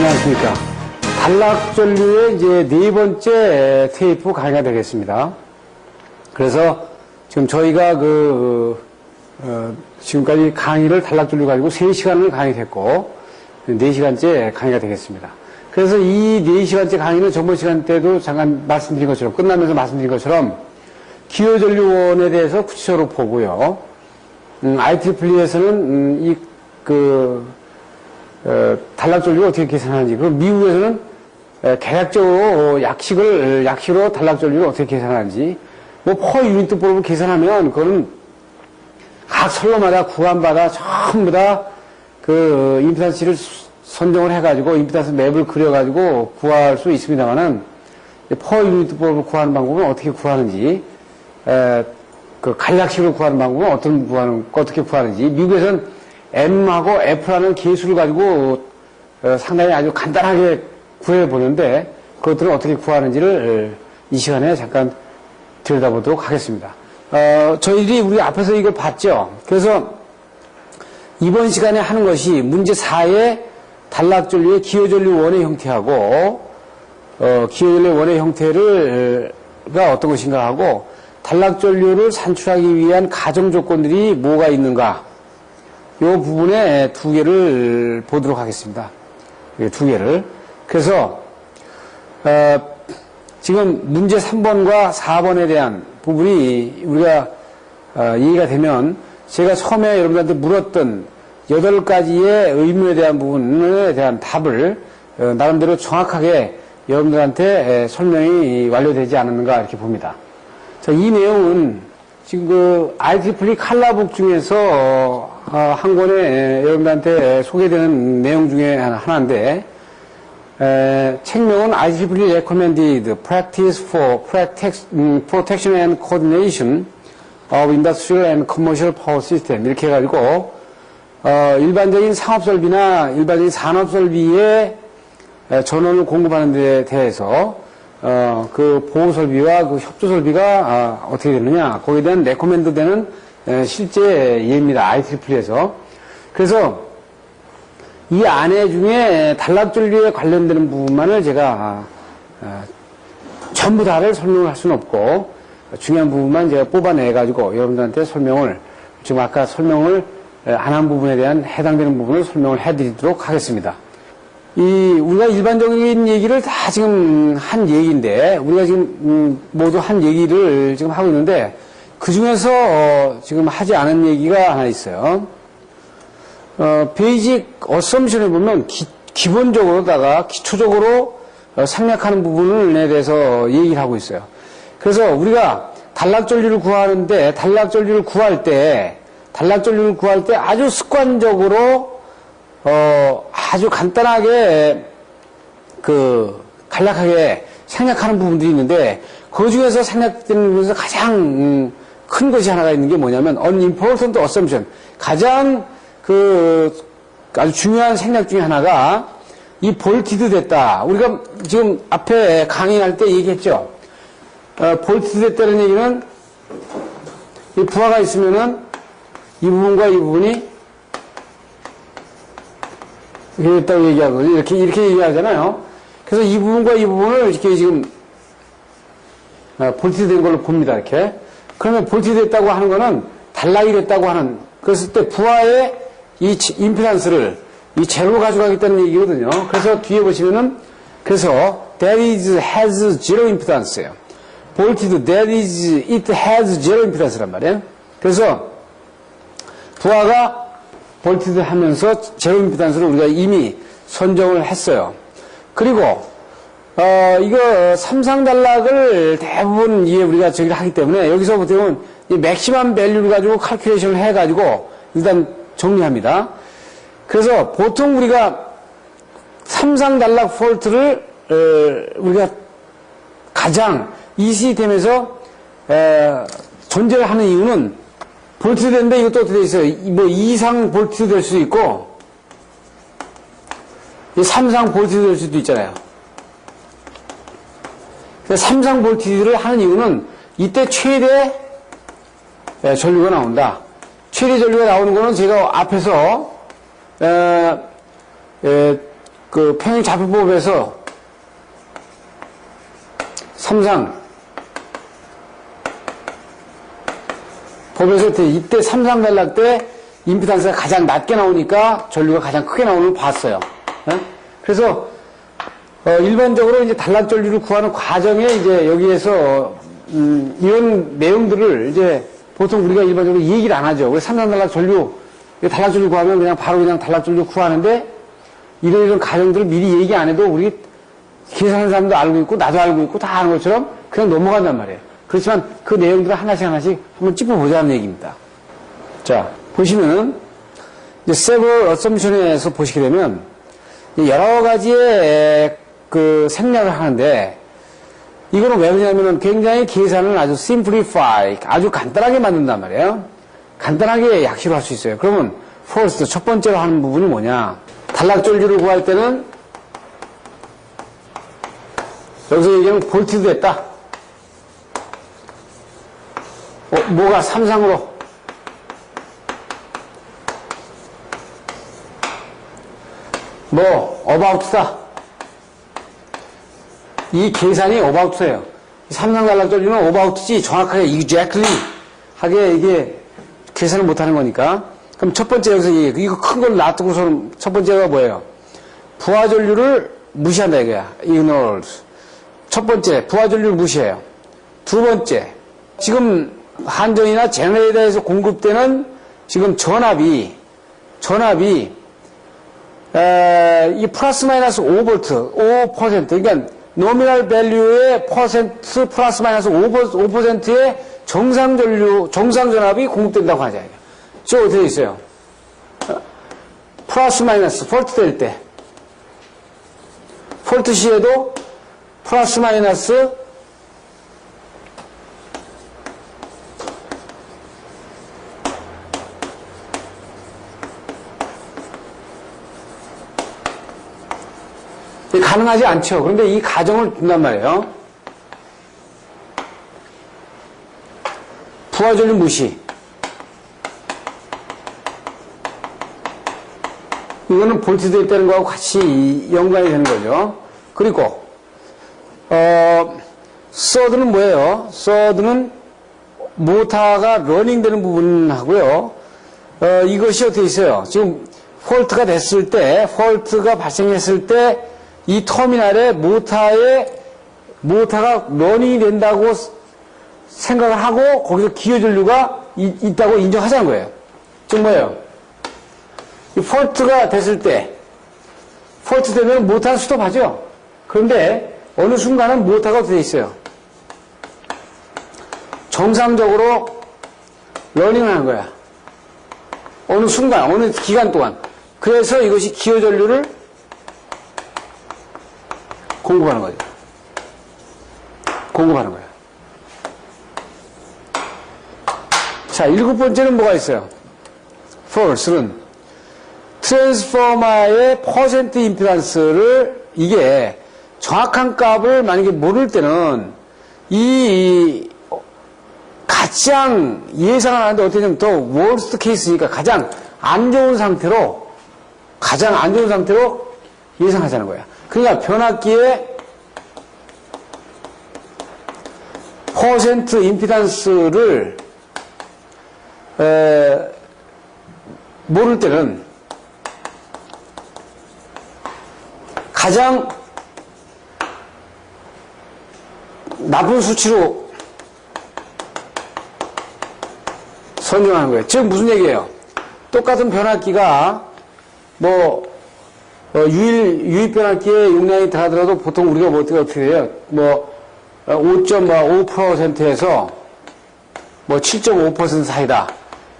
안녕하십니까. 단락전류의 이제 네 번째 테이프 강의가 되겠습니다. 그래서 지금 저희가 지금까지 강의를 단락전류 가지고 3시간을 강의했고, 4시간째 강의가 되겠습니다. 그래서 이 4시간째 강의는 저번 시간 때도 잠깐 말씀드린 것처럼, 끝나면서 말씀드린 것처럼, 기호전류원에 대해서 구체적으로 보고요. IEEE에서는 단락전류를 어떻게 계산하는지, 그리고 미국에서는 계략적으로 약식으로 단락전류를 어떻게 계산하는지, 퍼 유니트 법을 계산하면, 그거는 각 선로마다 구간마다 전부 다 임피던스를 선정을 해가지고, 임피던스 맵을 그려가지고 구할 수 있습니다만은, 퍼 유니트 법을 구하는 방법은 어떻게 구하는지, 간략식으로 구하는 방법은 어떻게 구하는지, 미국에서는 M하고 F라는 계수를 가지고 상당히 아주 간단하게 구해보는데 그것들을 어떻게 구하는지를 이 시간에 잠깐 들여다보도록 하겠습니다. 저희들이 우리 앞에서 이걸 봤죠. 그래서 이번 시간에 하는 것이 문제 4의 단락전류의 기호전류 원의 형태하고 기호전류 원의 형태가 어떤 것인가 하고 단락전류를 산출하기 위한 가정조건들이 뭐가 있는가, 이 부분에 2개를 보도록 하겠습니다. 2개를. 그래서 지금 문제 3번과 4번에 대한 부분이 우리가 이해가 되면 제가 처음에 여러분들한테 물었던 8가지의 의문에 대한 부분에 대한 답을 나름대로 정확하게 여러분들한테 설명이 완료되지 않았는가 이렇게 봅니다. 자, 이 내용은 지금 IEEE 칼라북 중에서 한 권에 여러분들한테 소개되는 내용 중에 하나인데, 책명은 IEEE Recommended Practice for Protection and Coordination of Industrial and Commercial Power System 이렇게 해가지고 일반적인 상업설비나 일반적인 산업설비의 전원을 공급하는 데 대해서 그 보호설비와 그 협조설비가 어떻게 되느냐, 거기에 대한 레코멘드 되는 실제 예입니다. IEEE에서. 그래서 이 안에 중에 단락전류에 관련되는 부분만을 제가 전부 다를 설명을 할 수는 없고 중요한 부분만 제가 뽑아내가지고 여러분들한테 설명을, 지금 아까 설명을 안 한 부분에 대한 해당되는 부분을 설명을 해드리도록 하겠습니다. 우리가 일반적인 얘기를 다 지금 한 얘기인데, 우리가 지금, 모두 한 얘기를 지금 하고 있는데, 그 중에서, 지금 하지 않은 얘기가 하나 있어요. 베이직 어썸션에 보면, 기본적으로다가, 기초적으로 생략하는 부분에 대해서 얘기를 하고 있어요. 그래서 우리가 단락전류를 구하는데, 단락전류를 구할 때 아주 습관적으로 아주 간단하게, 간략하게 생략하는 부분들이 있는데, 그 중에서 생략되는 부분에서 가장 큰 것이 하나가 있는 게 뭐냐면, unimportant assumption. 가장 아주 중요한 생략 중에 하나가, 이 볼티드 됐다. 우리가 지금 앞에 강의할 때 얘기했죠. 볼티드 됐다는 얘기는, 이 부하가 있으면은, 이 부분과 이 부분이 이렇게 됐다고 얘기하고, 이렇게 얘기하잖아요. 그래서 이 부분과 이 부분을 이렇게 지금, 볼티드 된 걸로 봅니다, 이렇게. 그러면 볼티드 됐다고 하는 거는 단락이 됐다고 하는, 그랬을 때 부하의 이 임피던스를 이 제로로 가져가겠다는 얘기거든요. 그래서 뒤에 보시면은, 그래서, has zero impedance예요. 볼티드, it has zero impedance란 말이에요. 그래서, 부하가 볼티드 하면서 제로 임피던스를 우리가 이미 선정을 했어요. 그리고 이거 삼상단락을 대부분 이해 우리가 저기를 하기 때문에 여기서부터는 이 맥시멈 밸류를 가지고 칼큘레이션을 해가지고 일단 정리합니다. 그래서 보통 우리가 삼상단락 폴트를 우리가 가장 이 시스템에서 존재를 하는 이유는 볼티드 되는데 이것도 어떻게 돼 있어요? 이상 볼티드 될 수도 있고, 3상 볼티드 될 수도 있잖아요. 3상 볼티드를 하는 이유는 이때 최대 전류가 나온다. 최대 전류가 나오는 거는 제가 앞에서 그 평행좌표법에서 법에서 이때 3상 단락 때 임피던스가 가장 낮게 나오니까 전류가 가장 크게 나오는 걸 봤어요. 그래서 일반적으로 이제 단락 전류를 구하는 과정에 이제 여기에서 이런 내용들을 이제 보통 우리가 일반적으로 얘기를 안 하죠. 그래서 3상 단락 전류, 단락 전류 구하면 그냥 바로 그냥 단락 전류 구하는데 이런 과정들을 미리 얘기 안 해도 우리 계산하는 사람도 알고 있고 나도 알고 있고 다 아는 것처럼 그냥 넘어간단 말이에요. 그렇지만 그 내용들을 하나씩 한번 짚어보자는 얘기입니다. 자, 보시면은 이제 several assumption에서 보시게 되면 여러 가지의 그 생략을 하는데 이거는 왜 그러냐면은 굉장히 계산을 아주 simplify, 아주 간단하게 만든단 말이에요. 간단하게 약식을 할 수 있어요. 그러면 first, 첫 번째로 하는 부분이 뭐냐? 단락전류를 구할 때는 여기서 얘기하면 볼티드 됐다. 뭐가 3상으로 about다. 이 계산이 about예요. 3상 단락전류는 about지 정확하게 exactly 하게 이게 계산을 못하는 거니까. 그럼 첫 번째 여기서 이거 큰 걸 놔두고서는 첫 번째가 뭐예요? 부하전류를 무시한다 이거야. ignores. 첫 번째 부하전류를 무시해요. 두 번째 지금 한전이나 제너레이터에서 공급되는 지금 전압이 이 플러스 마이너스 5% 그러니까 노미널 밸류의 퍼센트 플러스 마이너스 5%의 정상 전압이 공급된다고 하자. 저 어떻게 돼 있어요? 플러스 마이너스 폴트 될 때 폴트 시에도 플러스 마이너스 가능하지 않죠. 그런데 이 가정을 둔단 말이에요. 부하전류 무시. 이거는 볼트되어 있다는 거하고 같이 연관이 되는 거죠. 그리고 서드는 뭐예요? 서드는 모터가 러닝되는 부분하고요. 이것이 어떻게 있어요? 지금 폴트가 됐을 때, 폴트가 발생했을 때 이 터미널에 모터가 러닝이 된다고 생각을 하고 거기서 기여전류가 있다고 인정하자는 거예요. 지금 뭐예요? 이 폴트가 됐을 때, 폴트 되면 모터는 스톱하죠? 그런데 어느 순간은 모터가 어떻게 돼 있어요? 정상적으로 러닝을 하는 거야. 어느 순간, 어느 기간 동안. 그래서 이것이 기여전류를 공급하는 거죠. 공급하는 거예요. 자, 일곱 번째는 뭐가 있어요? First는 트랜스포머의 퍼센트 임피던스를 이게 정확한 값을 만약에 모를 때는 이 가장 예상을 하는데 어떻게 되면 더 worst case니까 가장 안 좋은 상태로 예상하자는 거야. 그러니까 변압기의 퍼센트 임피던스를 모를 때는 가장 나쁜 수치로 선정하는 거예요. 즉 무슨 얘기예요? 똑같은 변압기가 유입 변압기의 용량이 다르더라도 보통 우리가 어떻게 해요? 5.5%에서 7.5% 사이다.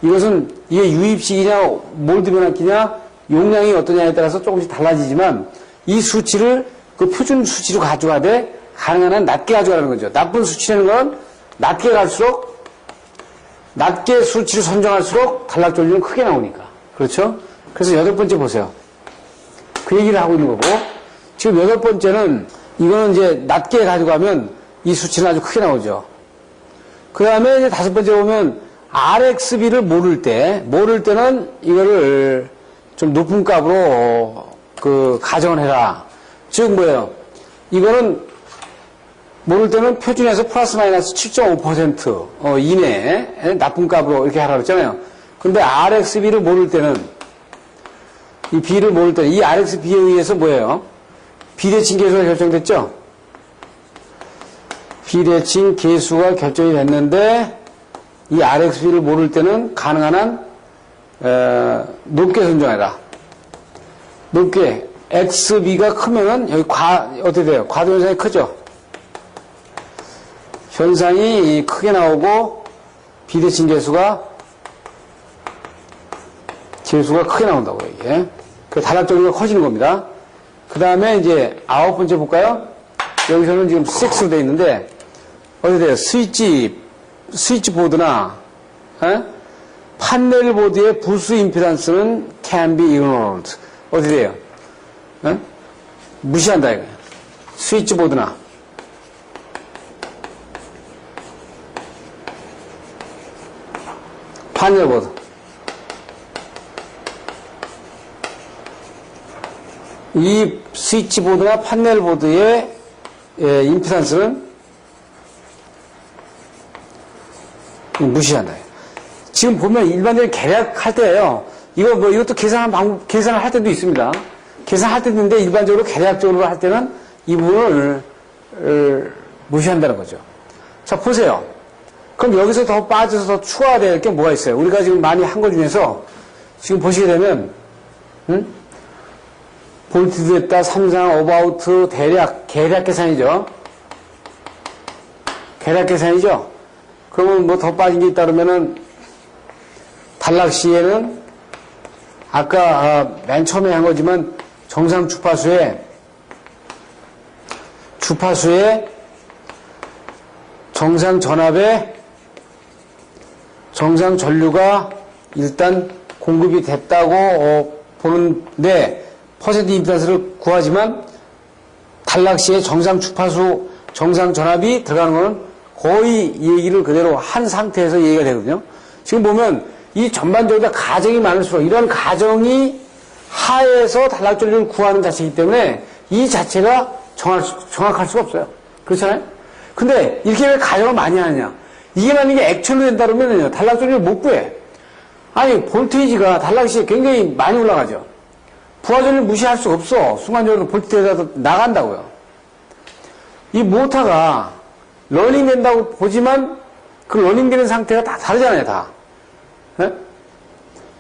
이것은 이게 유입식이냐 몰드 변압기냐 용량이 어떠냐에 따라서 조금씩 달라지지만 이 수치를 그 표준 수치로 가져가되 가능한 한 낮게 가져가는 거죠. 나쁜 수치라는 건 낮게 갈수록 낮게 수치를 선정할수록 단락전류는 크게 나오니까. 그렇죠? 그래서 여덟 번째 보세요. 그 얘기를 하고 있는 거고 지금 여덟 번째는 이거는 이제 낮게 가져가면 이 수치는 아주 크게 나오죠. 그 다음에 이제 다섯 번째 보면 RXB를 모를 때는 이거를 좀 높은 값으로 가정을 해라. 즉, 뭐예요? 이거는, 모를 때는 표준에서 플러스 마이너스 7.5% 이내에 나쁜 값으로 이렇게 하라고 했잖아요. 근데 RXB를 모를 때는, 이 B를 모를 때는, 이 RXB에 의해서 뭐예요? 비대칭 계수가 결정됐죠? 비대칭 계수가 결정이 됐는데, 이 RXB를 모를 때는 가능한 한, 높게 선정해라. 높게. XB가 크면은, 여기 어떻게 돼요? 과도현상이 크죠? 현상이 크게 나오고, 비대칭 계수가 크게 나온다고요, 이게. 그 다락적으로 커지는 겁니다. 그 다음에 이제 9번째 볼까요? 여기서는 지금 6로 되어 있는데, 어떻게 돼요? 스위치 보드나, 판넬 보드의 부수 임피던스는 can be ignored. 어떻게 돼요? 무시한다, 이거예요. 스위치 보드나. 판넬 보드. 이 스위치 보드나 판넬 보드의 임피던스는 무시한다. 지금 보면 일반적인 계략할 때예요. 이것도 계산을 할 때도 있습니다. 계산할 때도 있는데 일반적으로 계략적으로 할 때는 이 부분을 무시한다는 거죠. 자, 보세요. 그럼 여기서 더 빠져서 더 추가해야 될 게 뭐가 있어요? 우리가 지금 많이 한 것 중에서 지금 보시게 되면, 볼트 됐다, 삼상, 어바우트, 계략 계산이죠. 계략 계산이죠. 그러면 뭐 더 빠진 게 있다 그러면은, 단락 시에는 아까 맨 처음에 한 거지만 정상 주파수에 정상 전압에 정상 전류가 일단 공급이 됐다고 보는데 퍼센트 임피던스를 구하지만 단락 시에 정상 주파수 정상 전압이 들어가는 거는 거의 이 얘기를 그대로 한 상태에서 얘기가 되거든요. 지금 보면 이 전반적으로 가정이 많을수록 이런 가정이 하에서 단락 전류를 구하는 자체이기 때문에 이 자체가 정확할 수가 없어요. 그렇잖아요? 근데 이렇게 왜 가정을 많이 하느냐? 이게 만약에 액츄얼로 된다 그러면요, 단락 전류를 못 구해. 아니, 볼테이지가 단락 시에 굉장히 많이 올라가죠. 부하 전류를 무시할 수가 없어. 순간적으로 볼테이지가 나간다고요. 이 모터가 러닝 된다고 보지만 그 러닝 되는 상태가 다 다르잖아요, 다. 네?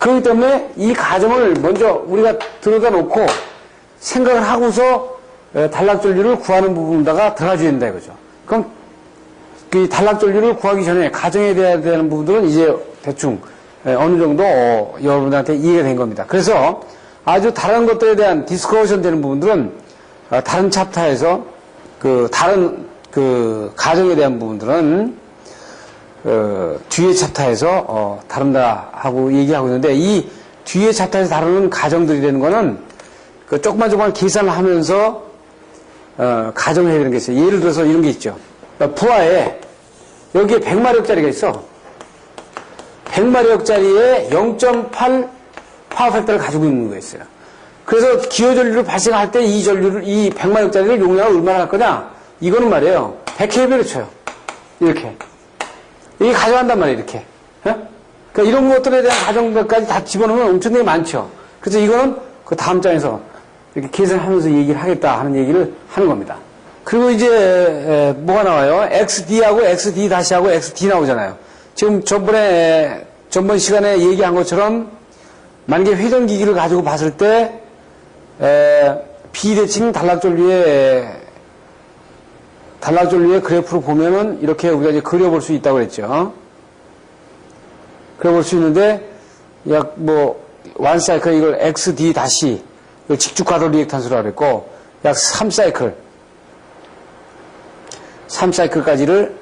그렇기 때문에 이 가정을 먼저 우리가 들여다 놓고 생각을 하고서 단락 전류를 구하는 부분에다가 들어가줘야 된다 이거죠. 그럼 그 단락 전류를 구하기 전에 가정에 대해야 되는 부분들은 이제 대충 어느 정도 여러분들한테 이해가 된 겁니다. 그래서 아주 다른 것들에 대한 디스커션 되는 부분들은 다른 챕터에서 다른 가정에 대한 부분들은 뒤에 챕터에서 다룬다 하고 얘기하고 있는데 이 뒤에 챕터에서 다루는 가정들이 되는 거는 조금만 계산을 하면서 가정을 해야 되는 게 있어요. 예를 들어서 이런 게 있죠. 부하에 여기에 100마력짜리가 있어. 100마력짜리에 0.8 파워팩터를 가지고 있는 거 있어요. 그래서 기호 전류를 발생할 때 이 100마력짜리를 용량을 얼마나 할 거냐? 이거는 말이에요. 100kV를 쳐요. 이렇게. 이게 가져간단 말이에요, 이렇게. 그러니까 이런 것들에 대한 가정들까지 다 집어넣으면 엄청나게 많죠. 그래서 이거는 그 다음 장에서 이렇게 계산하면서 얘기를 하겠다 하는 얘기를 하는 겁니다. 그리고 이제, 뭐가 나와요? XD하고 XD-하고 XD 나오잖아요. 지금 전번 시간에 얘기한 것처럼 만약에 회전기기를 가지고 봤을 때, 비대칭 단락전류의 그래프로 보면은 이렇게 우리가 이제 그려볼 수 있다고 그랬죠. 그려볼 수 있는데, 원 사이클 이걸 XD 다시, 직축과도 리액탄스라고 그랬고, 약 3사이클까지를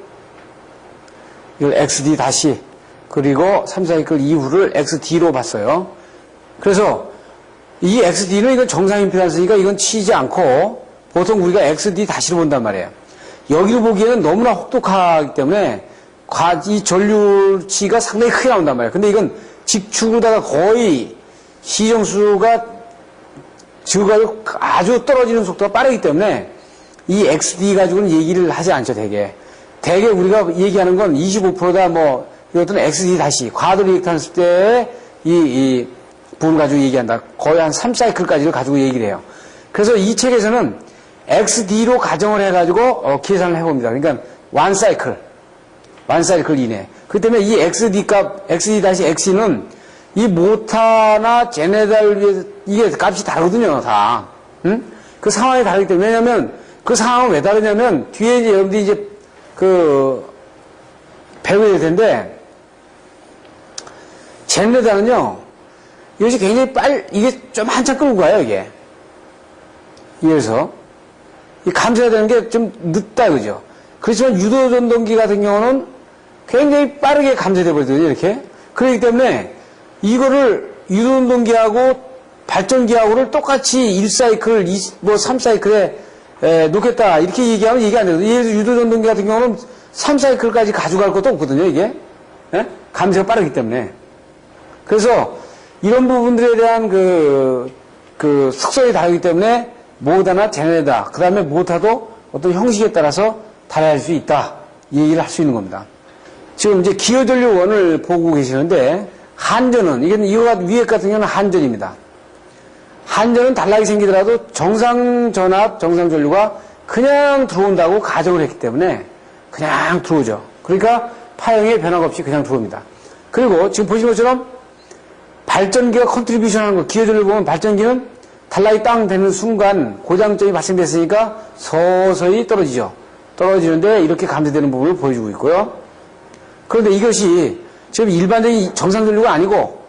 이걸 XD 다시, 그리고 3사이클 이후를 XD로 봤어요. 그래서 이 XD는 이건 정상 임피던스니까 이건 치지 않고, 보통 우리가 XD 다시로 본단 말이에요. 여기로 보기에는 너무나 혹독하기 때문에 이 전류치가 상당히 크게 나온단 말이에요. 근데 이건 직축으로다가 거의 시정수가 적어가지고 아주 떨어지는 속도가 빠르기 때문에 이 XD 가지고는 얘기를 하지 않죠, 대개. 대개 우리가 얘기하는 건 25%다, 뭐, 이것들은 XD 다시, 과도 리액탄스 때의 이 부분을 가지고 얘기한다. 거의 한 3사이클까지를 가지고 얘기를 해요. 그래서 이 책에서는 XD로 가정을 해가지고, 계산을 해봅니다. 그러니까, one 사이클 이내. 그 때문에 이 XD 값, XD-XC는 이 모타나 제네달, 이게 값이 다르거든요, 다. 응? 그 상황이 다르기 때문에. 왜냐면, 그 상황은 왜 다르냐면, 뒤에 이제 여러분들이 이제, 배우게 될 텐데, 제네달은요, 이것이 굉장히 이게 좀 한참 끌고 가요, 이게. 이래서. 이 감소해야 되는 게 좀 늦다, 그죠? 그렇지만 유도전동기 같은 경우는 굉장히 빠르게 감소돼 버리거든요, 이렇게. 그렇기 때문에 이거를 유도전동기하고 발전기하고를 똑같이 1사이클, 3사이클에 놓겠다, 이렇게 얘기하면 얘기 안 되거든요. 예를 들어 유도전동기 같은 경우는 3사이클까지 가져갈 것도 없거든요, 이게. 예? 감소가 빠르기 때문에. 그래서 이런 부분들에 대한 특성이 다르기 때문에 모다나 제네다, 그 다음에 모타도 어떤 형식에 따라서 달라질 수 있다, 이 얘기를 할 수 있는 겁니다. 지금 이제 기여전류원을 보고 계시는데, 한전은, 이거가 위에 같은 경우는 한전입니다. 한전은 단락이 생기더라도 정상전압, 정상전류가 그냥 들어온다고 가정을 했기 때문에 그냥 들어오죠. 그러니까 파형의 변화가 없이 그냥 들어옵니다. 그리고 지금 보신 것처럼 발전기가 컨트리뷰션 하는 거, 기여전류를 보면 발전기는 단락이 땅 되는 순간 고장점이 발생됐으니까 서서히 떨어지죠. 떨어지는데 이렇게 감소되는 부분을 보여주고 있고요. 그런데 이것이 지금 일반적인 정상전류가 아니고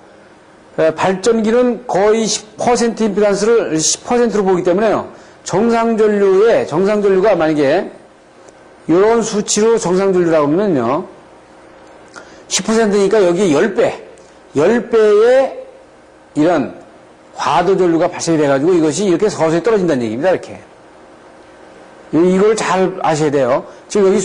발전기는 거의 10% 임피던스를 10%로 보기 때문에요. 정상전류가 만약에 이런 수치로 정상전류라고 하면요. 10%니까 여기 10배의 이런 과도전류가 발생이 돼가지고 이것이 이렇게 서서히 떨어진다는 얘기입니다. 이렇게. 이걸 잘 아셔야 돼요. 지금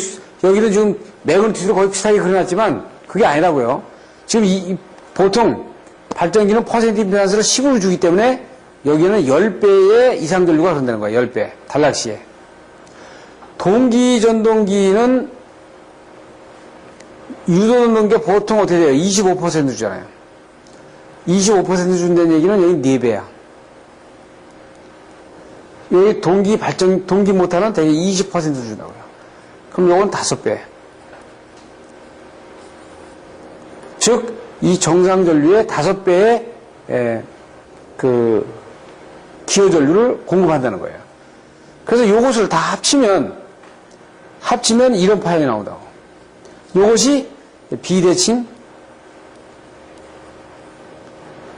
여기는 지금 매그니튜드로 거의 비슷하게 그려놨지만 그게 아니라고요. 지금 보통 발전기는 퍼센트 임피던스를 10으로 주기 때문에 여기는 10배의 이상전류가 흐른다는 거예요. 10배. 단락시에. 동기전동기는 유도전동기가 보통 어떻게 돼요? 25% 주잖아요. 25% 준다는 얘기는 여기 4배야. 여기 동기 모터는 대개 20% 준다고요. 그럼 요건 5배. 즉, 이 정상전류의 5배의 기여전류를 공급한다는 거예요. 그래서 요것을 다 합치면 이런 파형이 나온다고. 요것이 비대칭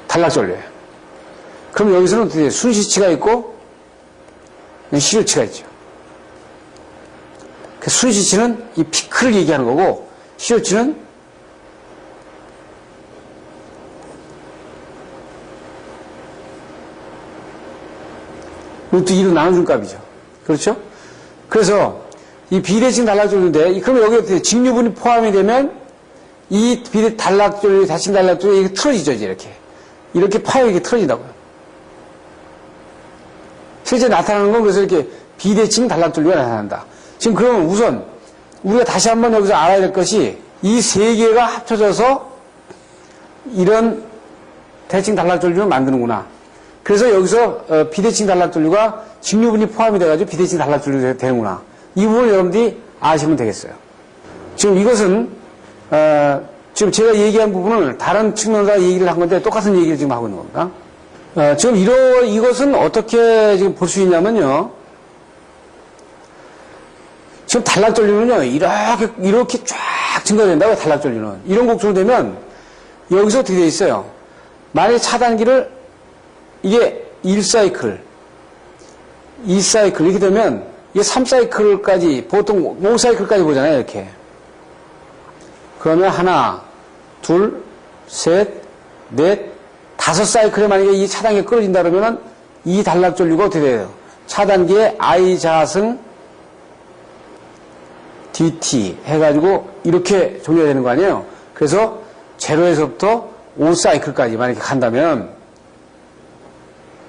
단락전류예요. 그럼 여기서는 어떻게 돼요? 순시치가 있고 시료치가 있죠. 순시치는 이 피크를 얘기하는 거고 시료치는 루트 2로 나눠준 값이죠. 그렇죠? 그래서 이 비대칭 단락전류인데 그럼 여기 어떻게 직류분이 포함이 되면 이 단락전류, 다칭 단락전류 이게 틀어지죠, 이렇게 파형이 틀어진다고요. 실제 나타나는 건 그래서 이렇게 비대칭 단락전류가 나타난다. 지금 그러면 우선 우리가 다시 한번 여기서 알아야 될 것이 이 세 개가 합쳐져서 이런 대칭 단락전류를 만드는구나. 그래서 여기서 비대칭 단락전류가 직류분이 포함이 돼가지고 비대칭 단락전류가 되는구나. 이 부분을 여러분들이 아시면 되겠어요. 지금 이것은 지금 제가 얘기한 부분을 다른 측면에서 얘기를 한 건데 똑같은 얘기를 지금 하고 있는 겁니다. 지금 이것은 어떻게 지금 볼 수 있냐면요. 지금 단락전류는요, 이렇게 쫙 증가된다고요, 단락전류는. 이런 곡선이 되면, 여기서 어떻게 되어 있어요? 만약에 차단기를, 이게 1사이클, 2사이클, 이렇게 되면, 이게 3사이클까지, 보통 5사이클까지 보잖아요, 이렇게. 그러면 하나, 둘, 셋, 넷, 5사이클에 만약에 이 차단기가 끌어진다 그러면은, 이 단락전류가 어떻게 돼요? 차단기의 I 자승, DT 해가지고 이렇게 종료가 되는 거 아니에요? 그래서 0에서부터 5사이클까지 만약에 간다면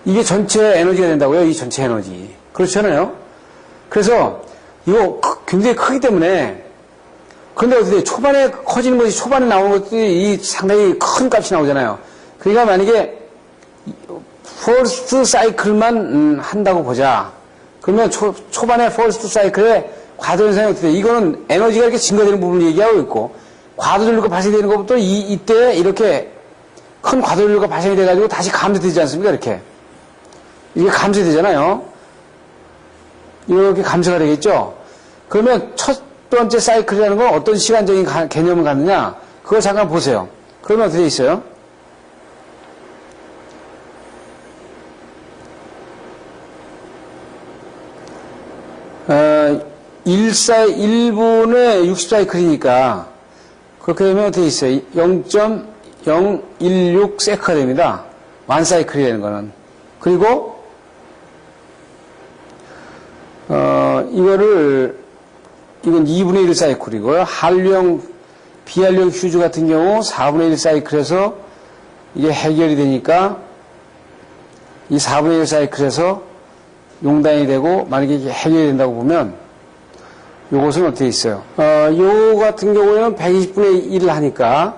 이게 전체 에너지가 된다고요. 이 전체 에너지. 그렇잖아요. 그래서 이거 굉장히 크기 때문에 그런데 어떻게 초반에 커지는 것이 초반에 나오는 것들이 상당히 큰 값이 나오잖아요. 그러니까 만약에 퍼스트 사이클만 한다고 보자. 그러면 초반에 퍼스트 사이클에 과도 현상이 어떻게 돼? 이거는 에너지가 이렇게 증가되는 부분을 얘기하고 있고 과도 전류가 발생되는 것부터 이때 이렇게 큰 과도 전류가 발생이 돼가지고 다시 감소되지 않습니까? 이게 감소되잖아요. 이렇게 감소가 되겠죠? 그러면 첫 번째 사이클이라는 건 어떤 시간적인 개념을 갖느냐? 그걸 잠깐 보세요. 그러면 어떻게 돼 있어요? 어, 1분에 60사이클이니까 그렇게 되면 어떻게 있어요? 0.016 세크가 됩니다. 1사이클이 되는 거는. 그리고 이건 2분의 1 사이클이고요. 한류형, 비한류형 휴즈 같은 경우 4분의 1 사이클에서 이게 해결이 되니까 이 4분의 1 사이클에서 용단이 되고 만약에 이게 해결이 된다고 보면 요것은 어떻게 있어요? 요 같은 경우에는 120분의 1을 하니까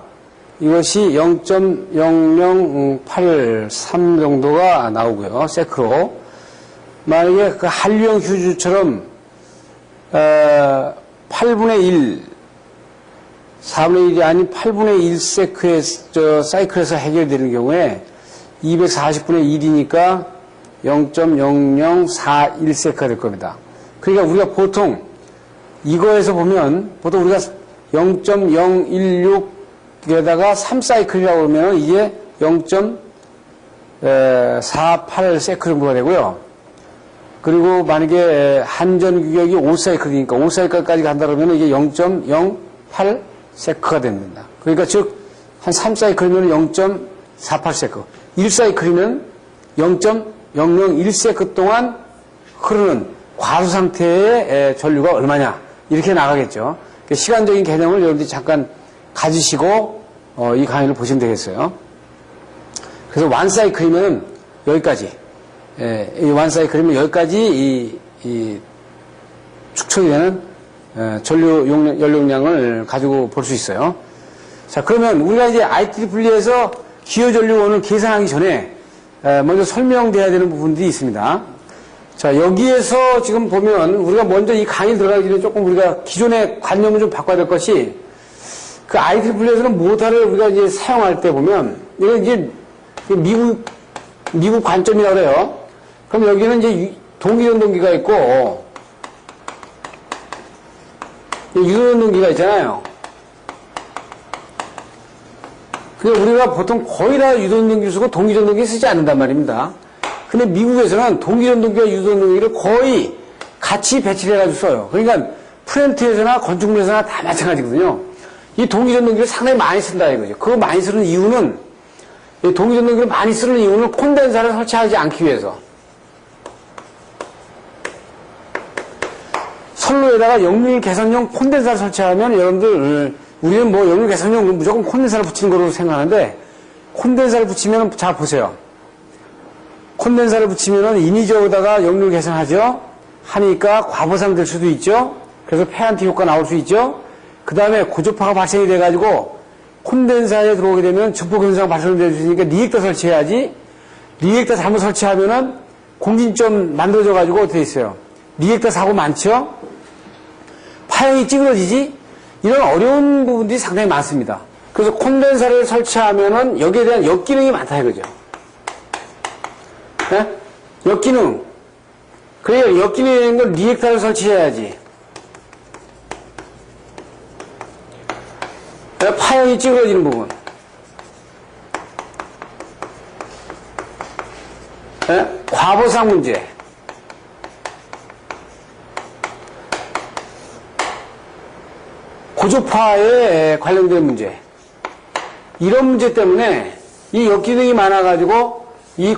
이것이 0.0083 정도가 나오고요. 세크로. 만약에 그 한류형 휴즈처럼 8분의 1, 4분의 1이 아닌 8분의 1 세크의 사이클에서 해결되는 경우에 240분의 1이니까 0.0041 세크가 될 겁니다. 그러니까 우리가 보통 이거에서 보면 보통 우리가 0.016에다가 3사이클이라고 그러면 이게 0.48 세크 정도가 되고요. 그리고 만약에 한전 규격이 5사이클이니까 5사이클까지 간다 그러면 이게 0.08 세크가 됩니다. 그러니까 즉 한 3사이클이면 0.48 세크. 1사이클이면 0.001 세크 동안 흐르는 과수 상태의 전류가 얼마냐 이렇게 나가겠죠. 시간적인 개념을 여러분들이 잠깐 가지시고 이 강의를 보시면 되겠어요. 그래서 1사이클이면 여기까지 이 1사이클이면 여기까지 이 축적이 되는 전류 연료량을 가지고 볼 수 있어요. 자, 그러면 우리가 이제 IEE에서 기호 전류원을 계산하기 전에 먼저 설명돼야 되는 부분들이 있습니다. 자, 여기에서 지금 보면 우리가 먼저 이 강의 들어가기 전에 조금 우리가 기존의 관념을 좀 바꿔야 될 것이 그 IEE에서는 모터를 우리가 이제 사용할 때 보면 이건 이제 미국 관점이라고 그래요. 그럼 여기는 이제 동기전동기가 있고 유도전동기가 있잖아요. 근데 우리가 보통 거의 다 유도전동기를 쓰고 동기전동기 쓰지 않는단 말입니다. 근데 미국에서는 동기전동기와 유도전동기를 거의 같이 배치를 해가지고 써요. 그러니까 프렌트에서나 건축물에서나 다 마찬가지거든요. 이 동기전동기를 상당히 많이 쓴다 이거죠. 그거 많이 쓰는 이유는 이 동기전동기를 많이 쓰는 이유는 콘덴사를 설치하지 않기 위해서. 선로에다가 역률 개선용 콘덴사를 설치하면 여러분들 우리는 뭐 역률 개선용 무조건 콘덴사를 붙이는 거로 생각하는데 콘덴사를 붙이면 자 보세요. 콘덴사를 붙이면은 이니저에다가 역률 개선하죠. 하니까 과보상 될 수도 있죠. 그래서 폐안티 효과 나올 수 있죠. 그 다음에 고주파가 발생이 돼가지고 콘덴사에 들어오게 되면 증폭 현상 발생될 수 있으니까 리액터 설치해야지. 리액터 잘못 설치하면은 공진점 만들어져가지고 어떻게 있어요? 리액터 사고 많죠? 파형이 찌그러지지? 이런 어려운 부분들이 상당히 많습니다. 그래서 콘덴사를 설치하면은 여기에 대한 역기능이 많다 이거죠. 네? 역기능. 그러니까 역기능인 건 리액터를 설치해야지. 파형이 찌그러지는 부분. 네? 과보상 문제. 고주파에 관련된 문제. 이런 문제 때문에 이 역기능이 많아가지고 이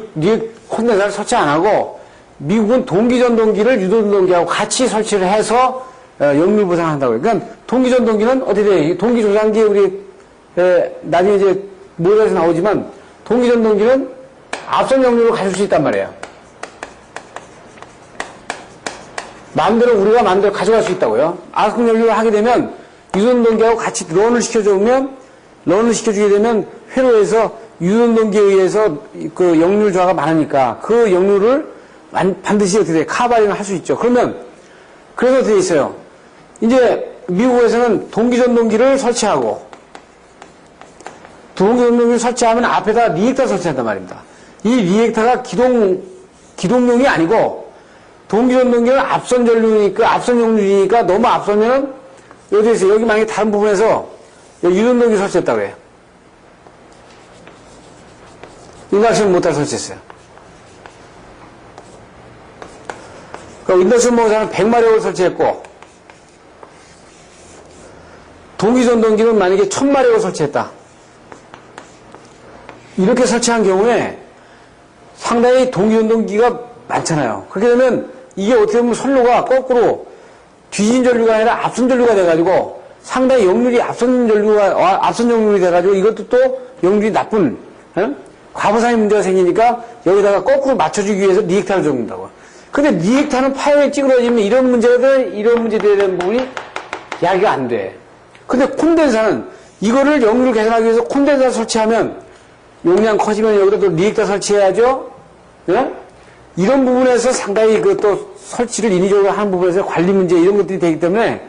콘덴사를 설치 안 하고 미국은 동기전동기를 유도전동기하고 같이 설치를 해서 역률 보상한다고요. 그러니까 동기전동기는 어떻게 돼? 동기조장기 우리 나중에 이제 모델에서 나오지만 동기전동기는 앞선 역류를 가질 수 있단 말이에요. 마음대로 우리가 마음대로 가져갈 수 있다고요. 앞선 역류를 하게 되면 유전동기하고 같이 런을 시켜주게 되면 회로에서 유전동기에 의해서 그 역류 조화가 많으니까 그 역류를 반드시 어떻게 돼? 카바링을 할 수 있죠. 그래서 어떻게 있어요? 이제 미국에서는 동기전동기를 설치하고 동기전동기를 설치하면 앞에다 리액터 설치한단 말입니다. 이 리액터가 기동용이 아니고 동기전동기는 앞선 전류니까 앞선 역류니까 너무 앞서면 여기서 여기 만약에 다른 부분에서 유전동기 설치했다고 해요. 인덕션 모터를 설치했어요. 그럼 인덕션 모터는 100마력을 설치했고 동기전동기는 만약에 1000마력을 설치했다. 이렇게 설치한 경우에 상당히 동기전동기가 많잖아요. 그렇게 되면 이게 어떻게 보면 선로가 거꾸로 뒤진 전류가 아니라 앞선 전류가 돼가지고 상당히 역률이 앞선 역률이 돼가지고 이것도 또 역률이 나쁜 과부상의 문제가 생기니까 여기다가 거꾸로 맞춰주기 위해서 리액터를 적는다고. 근데 리액터는 파형이 찌그러지면 이런 문제가 돼야 되는 부분이 야기가 안 돼. 근데 콘덴사는 이거를 역률을 개선하기 위해서 콘덴사 설치하면 용량 커지면 여기다 또 리액터 설치해야죠. 네? 이런 부분에서 상당히 그 또 설치를 인위적으로 하는 부분에서 관리 문제 이런 것들이 되기 때문에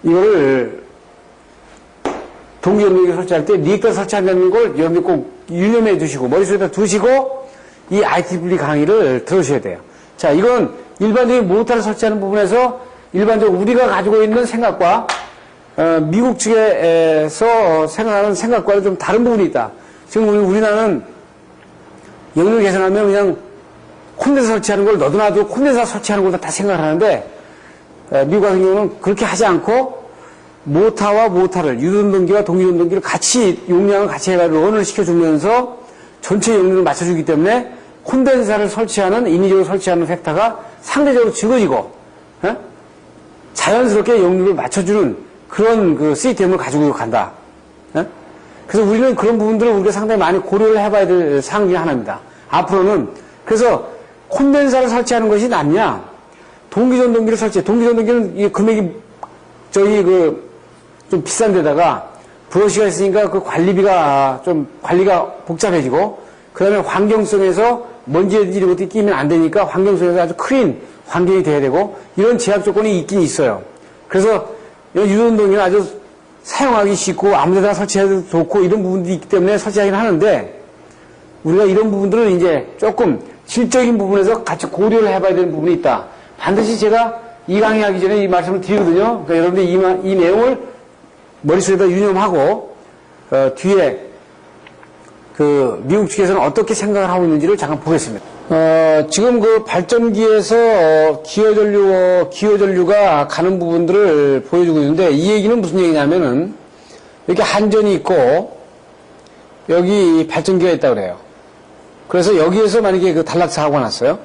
이거를 동기전동기 설치할 때 리액터 설치한다는 걸 여러분들 꼭 유념해 두시고 머릿속에다 두시고 이 IEEE 강의를 들으셔야 돼요. 자, 이건 일반적인 모터를 설치하는 부분에서 일반적으로 우리가 가지고 있는 생각과 미국 측에서 생각하는 생각과는 좀 다른 부분이 있다. 지금 우리나라는 역률 개선하면 그냥 콘덴서 설치하는 걸 너도나도 콘덴서 설치하는 걸로 다 생각을 하는데 미국 같은 경우는 그렇게 하지 않고 모터와 모터를 유전동기와 동기전동기를 같이 용량을 같이 해가지고 런을 시켜주면서 전체 역률을 맞춰주기 때문에 콘덴사를 설치하는 인위적으로 설치하는 팩터가 상대적으로 적어지고 자연스럽게 역률을 맞춰주는 그런 그 시스템을 가지고 간다. 그래서 우리는 그런 부분들을 우리가 상당히 많이 고려를 해봐야 될 사항 중에 하나입니다. 앞으로는 그래서 콘덴사를 설치하는 것이 낫냐? 동기전동기를 설치해. 동기전동기는 이 금액이 좀 비싼 데다가 브러쉬가 있으니까 그 관리가 복잡해지고 그 다음에 환경성에서 먼지들이 이런 것들이 끼면 안 되니까 환경성에서 아주 클린 환경이 돼야 되고 이런 제약 조건이 있긴 있어요. 그래서 유전동기는 아주 사용하기 쉽고 아무데나 설치해도 좋고 이런 부분들이 있기 때문에 설치하긴 하는데 우리가 이런 부분들을 이제 조금 질적인 부분에서 같이 고려를 해봐야 되는 부분이 있다. 반드시 제가 이 강의하기 전에 이 말씀을 드리거든요. 그러니까 여러분들이 이 내용을 머릿속에다 유념하고 뒤에 그 미국 측에서는 어떻게 생각을 하고 있는지를 잠깐 보겠습니다. 지금 그 발전기에서 기여전류가 가는 부분들을 보여주고 있는데 이 얘기는 무슨 얘기냐면은 이렇게 한전이 있고 여기 발전기가 있다고 그래요. 그래서 여기에서 만약에 그 단락 사고가 났어요.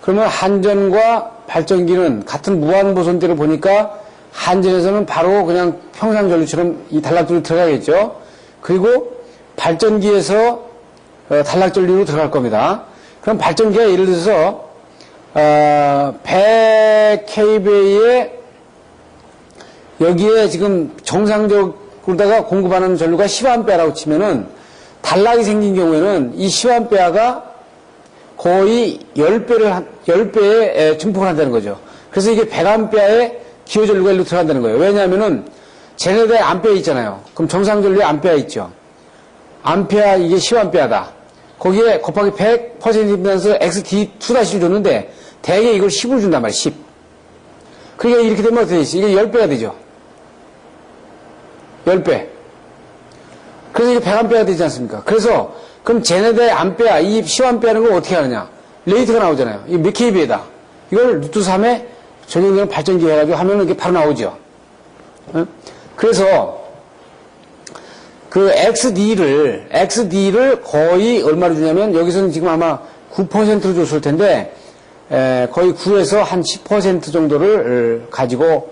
그러면 한전과 발전기는 같은 무한보선대를 보니까 한전에서는 바로 그냥 평상전류처럼 이 단락전류 들어가겠죠. 그리고 발전기에서 단락전류로 들어갈 겁니다. 그럼 발전기가 예를 들어서 100kV에 여기에 지금 정상적으로다가 공급하는 전류가 10A라고 치면은 단락이 생긴 경우에는 이 10A가 거의 10배의 증폭을 한다는 거죠. 그래서 이게 100A의 기여전류가 일로 들어간다는 거예요. 왜냐하면은 쟤네들의 암페어 있잖아요. 그럼 정상전류에 암페어 있죠. 암페어 이게 10A다. 거기에 곱하기 100%이면서 XD2-를 줬는데 대개 이걸 10을 준단 말이에요. 10. 그러니까 이렇게 되면 어떻게 되지? 이게 10배가 되죠. 10배. 그래서 이게 100A가 되지 않습니까? 그래서 그럼 쟤네들의 암페어, 이 10A는 걸 어떻게 하느냐? 레이트가 나오잖아요. 이게 몇 kV다. 이걸 루트 3에 전용되는 발전기 해가지고 하면은 이게 바로 나오죠. 그래서 그 XD를 거의 얼마로 주냐면 여기서는 지금 아마 9%로 줬을 텐데 거의 9에서 한 10% 정도를 가지고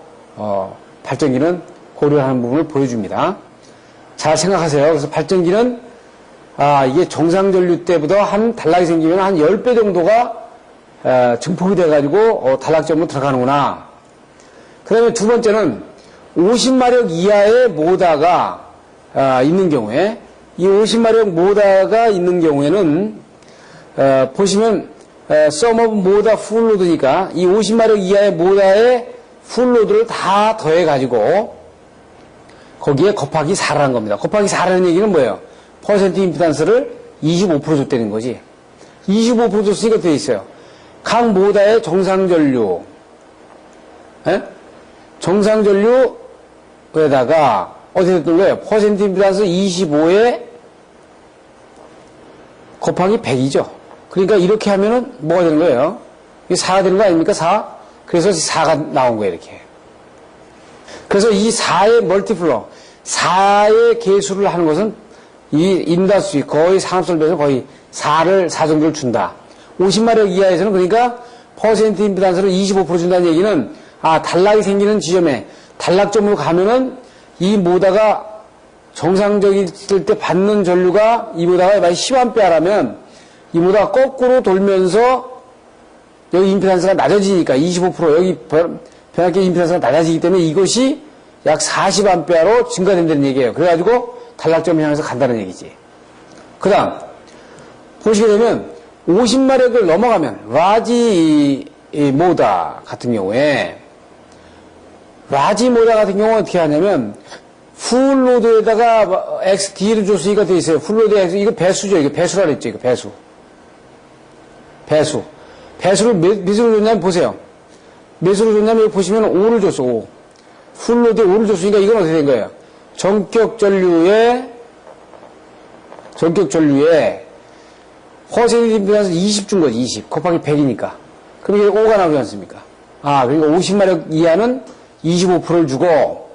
발전기는 고려하는 부분을 보여줍니다. 잘 생각하세요. 그래서 발전기는 이게 정상 전류 때보다 한 단락이 생기면 한 10배 정도가 증폭이 돼가지고 단락점으로 들어가는구나. 그 다음에 두 번째는 50마력 이하의 모터가 있는 경우에, 이 50마력 모터가 있는 경우에는 보시면 sum of motor full load니까 이 50마력 이하의 모터의 full load를 다 더해가지고 거기에 곱하기 4라는 겁니다. 곱하기 4라는 얘기는 뭐예요? 퍼센트 임피던스를 25% 줬다는 거지. 25% 줬으니까 되어 있어요. 각 모터의 정상 전류, 정상 전류에다가 어떻게 됐던 거예요? 퍼센트 임피던스 25에 곱하기 100이죠. 그러니까 이렇게 하면은 뭐가 되는 거예요? 이게 4가 되는 거 아닙니까? 4? 그래서 4가 나온 거예요, 이렇게. 그래서 이 4의 멀티플러, 4의 계수를 하는 것은 이 인다수위, 거의 상압설비에서 거의 4 정도를 준다. 50마력 이하에서는 그러니까 퍼센트 임피던스를 25% 준다는 얘기는 단락이 생기는 지점에 단락점으로 가면은 이 모터가 정상적일 때 받는 전류가 이 모터가 10A라면 이 모터가 거꾸로 돌면서 여기 임피던스가 낮아지니까 25% 여기 변압기 임피던스가 낮아지기 때문에 이것이 약 40A로 증가된다는 얘기예요. 그래가지고 단락점을 향해서 간다는 얘기지. 그 다음 보시게 되면 50마력을 넘어가면 라지 모터 같은 경우에 어떻게 하냐면 풀로드에다가 XD를 줬으니까 돼 있어요. 풀로드에 X, 이거 배수죠. 이거 배수라 그랬죠. 이거 배수. 배수를 몇으로 줬냐면 보세요. 몇으로 줬냐면 여기 보시면 5를 줬어. 5. 풀로드에 5를 줬으니까 이건 어떻게 된 거예요? 전격 전류에 퍼센트 임피던스 20 준 거지. 20 곱하기 100이니까. 그럼 이게 5가 나오지 않습니까? 그러니까 50마력 이하는 25%를 주고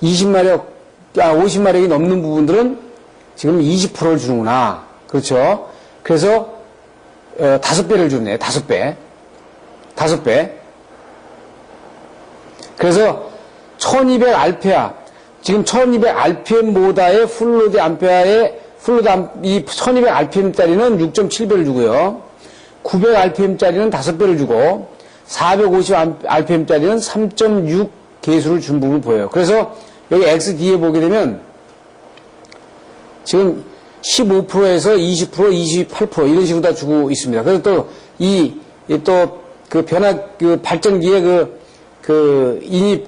50마력이 넘는 부분들은 지금 20%를 주는구나. 그렇죠? 그래서 5배를 주네. 5배. 그래서 1200rpm, 지금 1200rpm 모터의 풀로드 암페어의 이 1200rpm짜리는 6.7배를 주고요. 900rpm짜리는 5배를 주고 450rpm짜리는 3.6 계수를 준 부분을 보여요. 그래서 여기 XD에 보게 되면 지금 15%에서 20%, 28% 이런 식으로 다 주고 있습니다. 그래서 또 그 변압, 그 발전기의 그 인입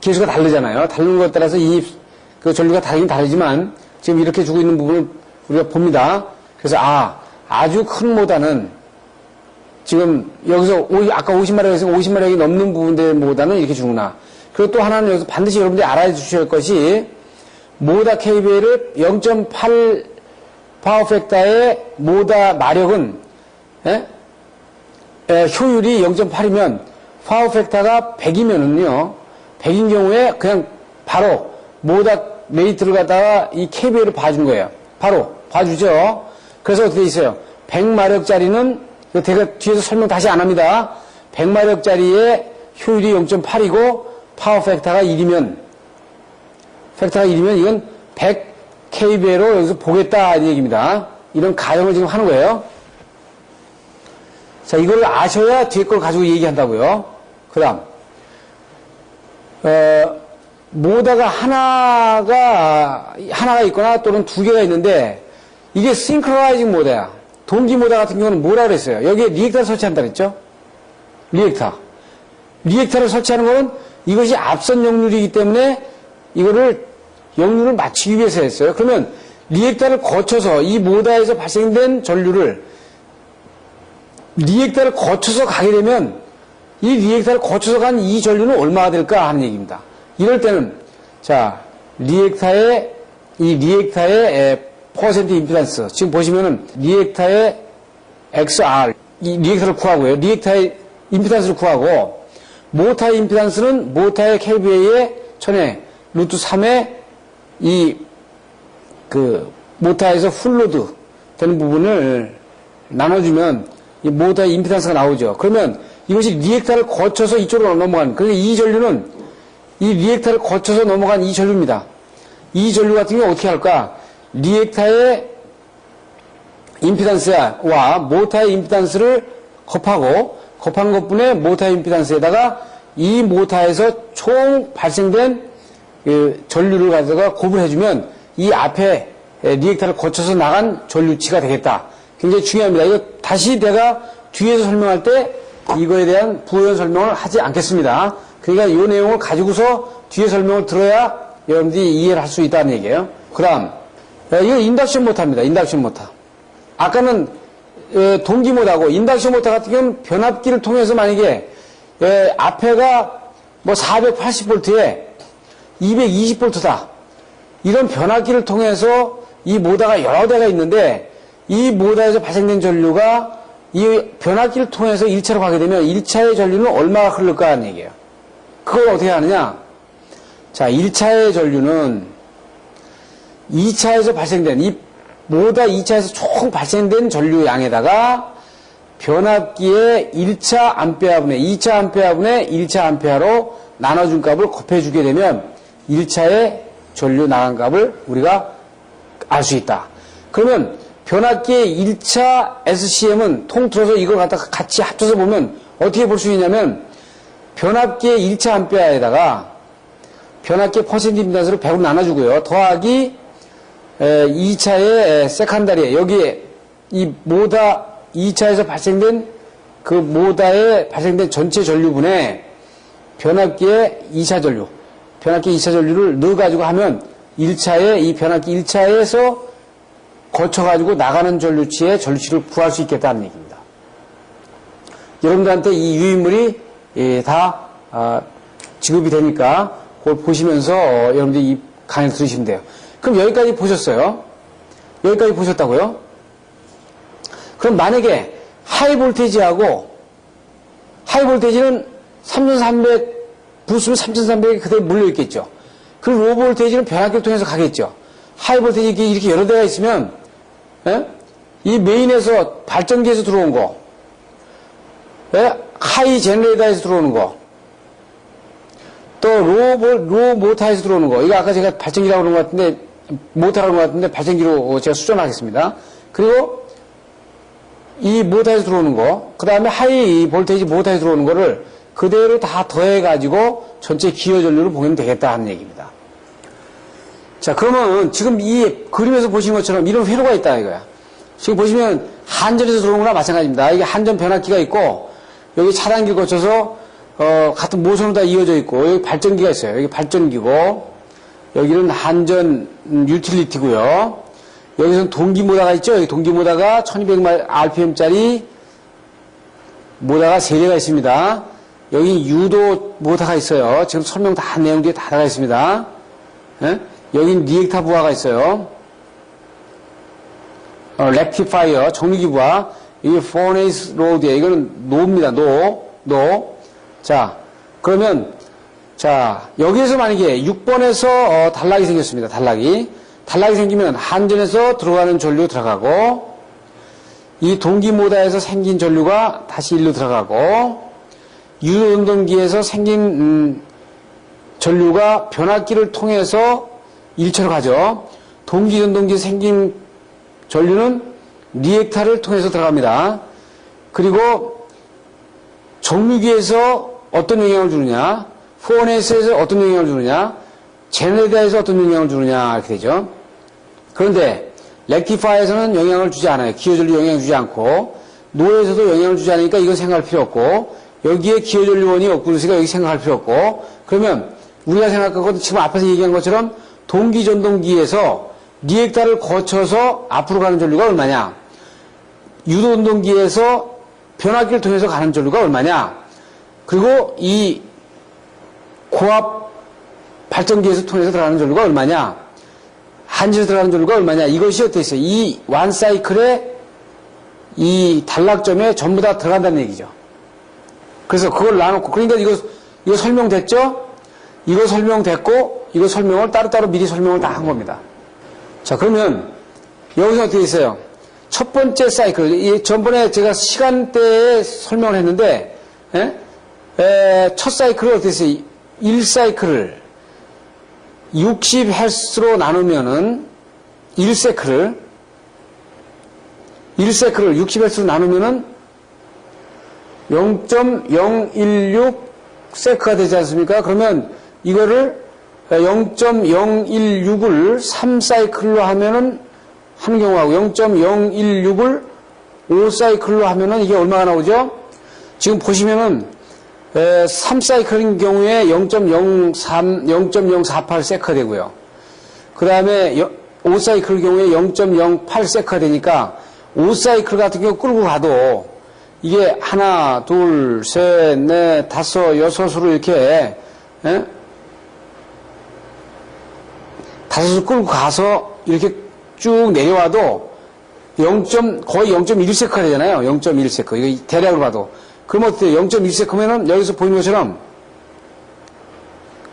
계수가 다르잖아요. 다른 것에 따라서 인입 그 전류가 다르긴 다르지만 지금 이렇게 주고 있는 부분을 우리가 봅니다. 그래서 아주 큰 모터는 지금 여기서 아까 50마력에서 50마력이 넘는 부분들의 모터는 이렇게 주구나. 그리고 또 하나는 여기서 반드시 여러분들이 알아야 주셔야 할 것이 모터 KVA를 0.8 파워 팩터의 모터 마력은 효율이 0.8이면 파워 팩터가 100이면은요 100인 경우에 그냥 바로 모터 레이트를 갖다가 이 KVA를 봐준 거예요. 바로 봐주죠. 그래서 어떻게 있어요? 100마력짜리는 제가 뒤에서 설명 다시 안 합니다. 100마력짜리의 효율이 0.8이고 파워 팩터가 1이면 이건 100kVA로 여기서 보겠다 이 얘기입니다. 이런 가정을 지금 하는 거예요. 자, 이걸 아셔야 뒤에 걸 가지고 얘기한다고요. 그 다음 모터가 하나가 있거나 또는 두 개가 있는데 이게 싱크로나이징 모터야. 동기 모터 같은 경우는 뭐라 그랬어요? 여기에 리액터를 설치한다 그랬죠? 리액터를 설치하는 거는 이것이 앞선 역률이기 때문에 이거를 역률을 맞추기 위해서 했어요. 그러면 리액터를 거쳐서 이 모터에서 발생된 전류를 리액터를 거쳐서 가게 되면 이 리액터를 거쳐서 간 이 전류는 얼마가 될까 하는 얘기입니다. 이럴 때는 자 리액터의 퍼센트 임피던스 지금 보시면은 리액터의 XR 이 리액터를 구하고요. 리액터의 임피던스를 구하고 모터의 임피던스는 모터의 KVA의 1000의 루트 3의 모터에서 풀로드 되는 부분을 나눠주면 이 모터의 임피던스가 나오죠. 그러면 이것이 리액터를 거쳐서 이쪽으로 넘어간, 그러니까 이 전류는 이 리액터를 거쳐서 넘어간 이 전류입니다. 이 전류 같은 경우 어떻게 할까? 리액터의 임피던스와 모터의 임피던스를 곱한 것분의 모터의 임피던스에다가 이 모터에서 총 발생된 그 전류를 가져가 곱을 해주면 이 앞에 리액터를 거쳐서 나간 전류치가 되겠다. 굉장히 중요합니다. 이거 다시 내가 뒤에서 설명할 때 이거에 대한 부연 설명을 하지 않겠습니다. 그러니까 이 내용을 가지고서 뒤에 설명을 들어야 여러분들이 이해를 할 수 있다는 얘기예요. 그 다음, 이거 인덕션 모터입니다. 인덕션 모터. 아까는 동기 모터하고 인덕션 모터 같은 경우는 변압기를 통해서 만약에 앞에가 뭐 480V에 220V다. 이런 변압기를 통해서 이 모터가 여러 대가 있는데 이 모터에서 발생된 전류가 이 변압기를 통해서 1차로 가게 되면 1차의 전류는 얼마나 흐를까 하는 얘기예요. 그걸 어떻게 하느냐? 자, 1차의 전류는 2차에서 발생된 이 모터 2차에서 총 발생된 전류 양에다가 변압기의 1차 암페어분의 2차 암페어분의 1차 암페어로 나눠준 값을 곱해주게 되면 1차의 전류 나간 값을 우리가 알 수 있다. 그러면 변압기의 1차 SCM은 통틀어서 이걸 갖다가 같이 합쳐서 보면 어떻게 볼 수 있냐면 변압기의 1차 암페어에다가 변압기의 퍼센트 임피던스를 100으로 나눠주고요. 더하기 2차의 세컨다리 여기에 이 모다 2차에서 발생된 그 모다에 발생된 전체 전류분에 변압기의 2차 전류 변압기 2차 전류를 넣어가지고 하면 1차에 이 변압기 1차에서 거쳐가지고 나가는 전류치의 전류치를 구할 수 있겠다는 얘기입니다. 여러분들한테 이 유인물이 다 지급이 되니까 그걸 보시면서 여러분들이 이 강의를 들으시면 돼요. 그럼 여기까지 보셨어요? 여기까지 보셨다고요? 그럼 만약에 하이 볼테이지하고 하이 볼테이지는 3300 부수면 3300이 그대로 물려있겠죠. 그리고 로우 볼테이지는 변압기를 통해서 가겠죠. 하이 볼테이지 이렇게 여러 대가 있으면 이 메인에서 발전기에서 들어온 거 하이 제너레이터에서 들어오는 거 또 로우 모터에서 들어오는 거 이거 아까 제가 발전기라고 그런 것 같은데 모터라고 그런 것 같은데 발전기로 제가 수정하겠습니다. 그리고 이 모터에서 들어오는 거 그 다음에 하이 볼테이지 모터에서 들어오는 거를 그대로 다 더해가지고 전체 기여 전류를 보면 되겠다 하는 얘기입니다. 자, 그러면 지금 이 그림에서 보시는 것처럼 이런 회로가 있다 이거야. 지금 보시면 한전에서 들어오는 거나 마찬가지입니다. 이게 한전 변압기가 있고 여기 차단기를 거쳐서 같은 모선으로 다 이어져 있고 여기 발전기가 있어요. 여기 발전기고 여기는 한전 유틸리티고요. 여기서는 동기 모터가 있죠. 여기 동기 모터가 1200rpm짜리 모터가 3개가 있습니다. 여기 유도 모터가 있어요. 지금 설명 다 한 내용 뒤에 다 들어가 있습니다. 여기는 리액터 부하가 있어요. 렉티파이어, 정류기 부하. 이게 포네이스 로드에 이거는 노입니다. 노. 자, 그러면 자 여기에서 만약에 6번에서 단락이 생겼습니다. 단락이 생기면 한전에서 들어가는 전류 들어가고 이 동기 모터에서 생긴 전류가 다시 일로 들어가고 유도운동기에서 생긴 전류가 변압기를 통해서 1차로 가죠. 동기전동기에 생긴 전류는 리액터를 통해서 들어갑니다. 그리고 정류기에서 어떤 영향을 주느냐, 포네이스에서 어떤 영향을 주느냐, 제네레이터에서 어떤 영향을 주느냐 이렇게 되죠. 그런데 렉티파이어에서는 영향을 주지 않아요. 기여전류 영향을 주지 않고 노에서도 영향을 주지 않으니까 이건 생각할 필요 없고 여기에 기여전류원이 없고 그러니까 여기 생각할 필요 없고 그러면 우리가 생각하고 지금 앞에서 얘기한 것처럼 동기전동기에서 리액터를 거쳐서 앞으로 가는 전류가 얼마냐, 유도운동기에서 변압기를 통해서 가는 전류가 얼마냐, 그리고 이 고압 발전기에서 통해서 들어가는 전류가 얼마냐, 한지에서 들어가는 전류가 얼마냐, 이것이 어떻게 있어요? 이 완 사이클에 이 단락점에 전부 다 들어간다는 얘기죠. 그래서 그걸 나눠놓고, 그러니까 이거 설명됐죠? 이거 설명됐고, 이거 설명을 따로따로 미리 설명을 다 한 겁니다. 자, 그러면 여기서 어떻게 있어요? 첫 번째 사이클, 전번에 제가 시간대에 설명을 했는데, 첫 사이클을 어떻게 했어요? 1사이클을 60Hz로 나누면은 1세크를 60Hz로 나누면은 0.016 세크가 되지 않습니까? 그러면 이거를 0.016을 3사이클로 하면은 하는 경우하고 0.016을 5사이클로 하면은 이게 얼마가 나오죠? 지금 보시면은 3사이클인 경우에 0.03, 0.048 세크가 되고요. 그 다음에 5사이클의 경우에 0.08 세크가 되니까 5사이클 같은 경우 끌고 가도 이게 하나, 둘, 셋, 넷, 다섯, 여섯으로 이렇게 다섯을 끌고 가서 이렇게 쭉 내려와도 거의 0.1세크가 되잖아요. 0.1세크. 이거 대략으로 봐도. 그럼 어때요? 0.1세크면은 여기서 보이는 것처럼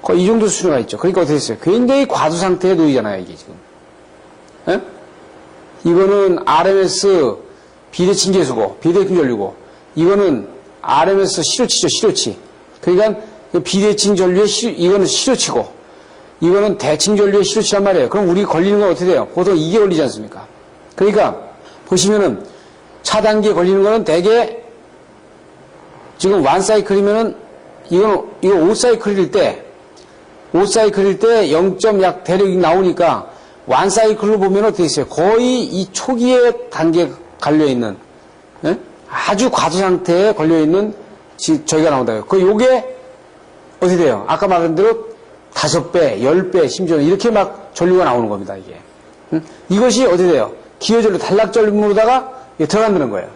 거의 이 정도 수준가 있죠. 그러니까 어떻게 됐어요? 굉장히 과도 상태에 놓이잖아요, 이게 지금. 이거는 RMS 비대칭 계수고, 비대칭 전류고, 이거는 RMS 시료치죠, 시료치. 그러니까 비대칭 전류의 이거는 시료치고, 이거는 대칭 전류의 시료치란 말이에요. 그럼 우리 걸리는 건 어떻게 돼요? 보통 이게 걸리지 않습니까? 그러니까, 보시면은, 차단기에 걸리는 거는 대개, 지금 1사이클이면은, 이거 5사이클일 때, 0. 약 대력이 나오니까, 1사이클로 보면 어떻게 있어요? 거의 이 초기의 단계에 갈려있는, 아주 과도 상태에 걸려있는 저희가 나온다고요. 요게 어떻게 돼요? 아까 말한 대로 5배, 10배, 심지어 이렇게 막 전류가 나오는 겁니다, 이게. 이것이 어떻게 돼요? 기여전류, 단락전류로다가 들어간다는 거예요.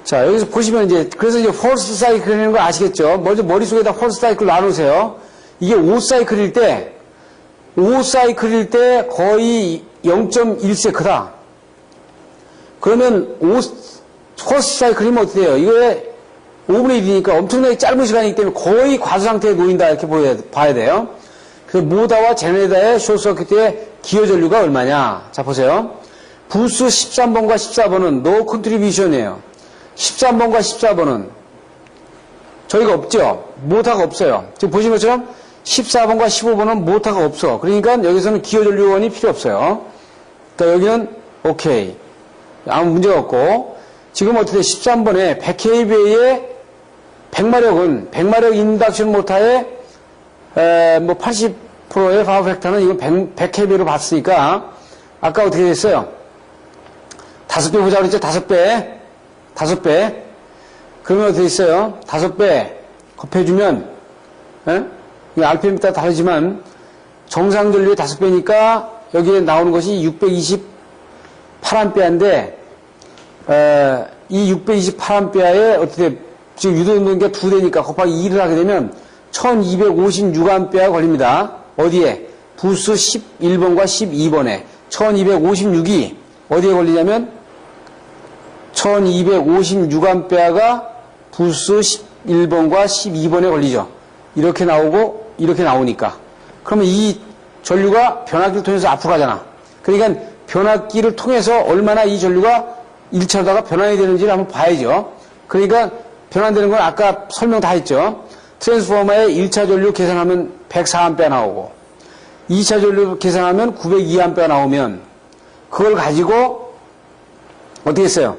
자, 여기서 보시면 이제, 그래서 이제 폴스 사이클이라는 거 아시겠죠? 먼저 머릿속에다 폴스 사이클 나누세요. 이게 5사이클일 때 거의 0.1세크다. 그러면 폴스 사이클이면 어떻게 돼요? 이거에 5분의 1이니까 엄청나게 짧은 시간이기 때문에 거의 과수 상태에 놓인다 이렇게 봐야 돼요. 그래서 모다와 제네다의 숏서큐트의 기여전류가 얼마냐? 자, 보세요. 부스 13번과 14번은 노 컨트리뷰션이에요. 13번과 14번은 저희가 없죠? 모타가 없어요. 지금 보시는 것처럼 14번과 15번은 모타가 없어. 그러니까 여기서는 기여전류원이 필요 없어요. 그러니까 여기는 오케이. 아무 문제가 없고, 지금 어떻게 13번에 100kVA의 100마력 인덕션 모터의 80%의 파워 팩터는 이건 100kVA로 봤으니까 아까 어떻게 됐어요? 5배 보자 그랬죠? 5배. 그러면 어떻게 있어요? 5배 곱해주면 RPM에 따라 다르지만 정상 전류의 5배니까 여기에 나오는 것이 628A인데 이 628A에 어떻게 지금 유도운동기가 2대니까 곱하기 2를 하게 되면 1256A 걸립니다. 어디에? 부스 11번과 12번에 1256이 어디에 걸리냐면 1256A가 부스 11번과 12번에 걸리죠. 이렇게 나오고 이렇게 나오니까 그러면 이 전류가 변압기를 통해서 앞으로 가잖아. 그러니까 변압기를 통해서 얼마나 이 전류가 1차로다가 변환이 되는지를 한번 봐야죠. 그러니까 변환되는 건 아까 설명 다 했죠. 트랜스포머의 1차 전류 계산하면 104A 나오고 2차 전류 계산하면 902A 나오면 그걸 가지고 어떻게 했어요?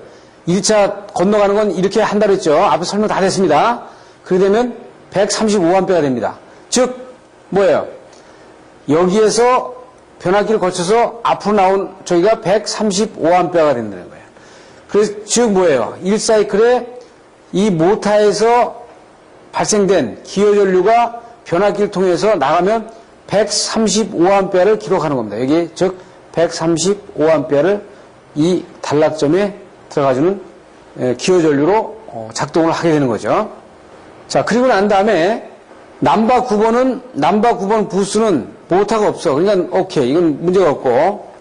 1차 건너가는 건 이렇게 한다고 했죠. 앞에 설명 다 됐습니다. 그렇게 되면 135A가 됩니다. 즉 뭐예요? 여기에서 변압기를 거쳐서 앞으로 나온 저기가 135A가 된다는 거예요. 그래서 즉 뭐예요? 1사이클에 이 모터에서 발생된 기여전류가 변압기를 통해서 나가면 135A를 기록하는 겁니다. 여기 즉 135A를 이 단락점에 들어가주는 기여전류로 작동을 하게 되는 거죠. 자, 그리고 난 다음에 넘버 9번 부스는 모터가 없어. 그러니까 오케이, 이건 문제가 없고,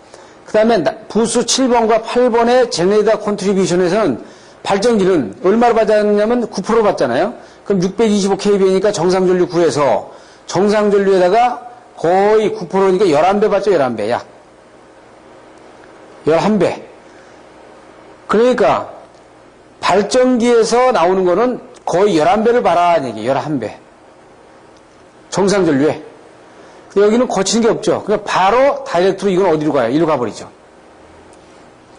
그 다음에 부스 7번과 8번의 제네레이터 컨트리뷰션에서는 발전기는 얼마로 받았냐면 9% 받잖아요. 그럼 625kVA니까 정상전류 9에서 정상전류에다가 거의 9%니까 11배 받죠, 11배. 약 11배. 그러니까 발전기에서 나오는 거는 거의 11배를 봐라는 얘기예요. 11배. 정상전류에. 그 여기는 거치는 게 없죠. 그러니까 바로 다이렉트로 이건 어디로 가요? 이리로 가버리죠.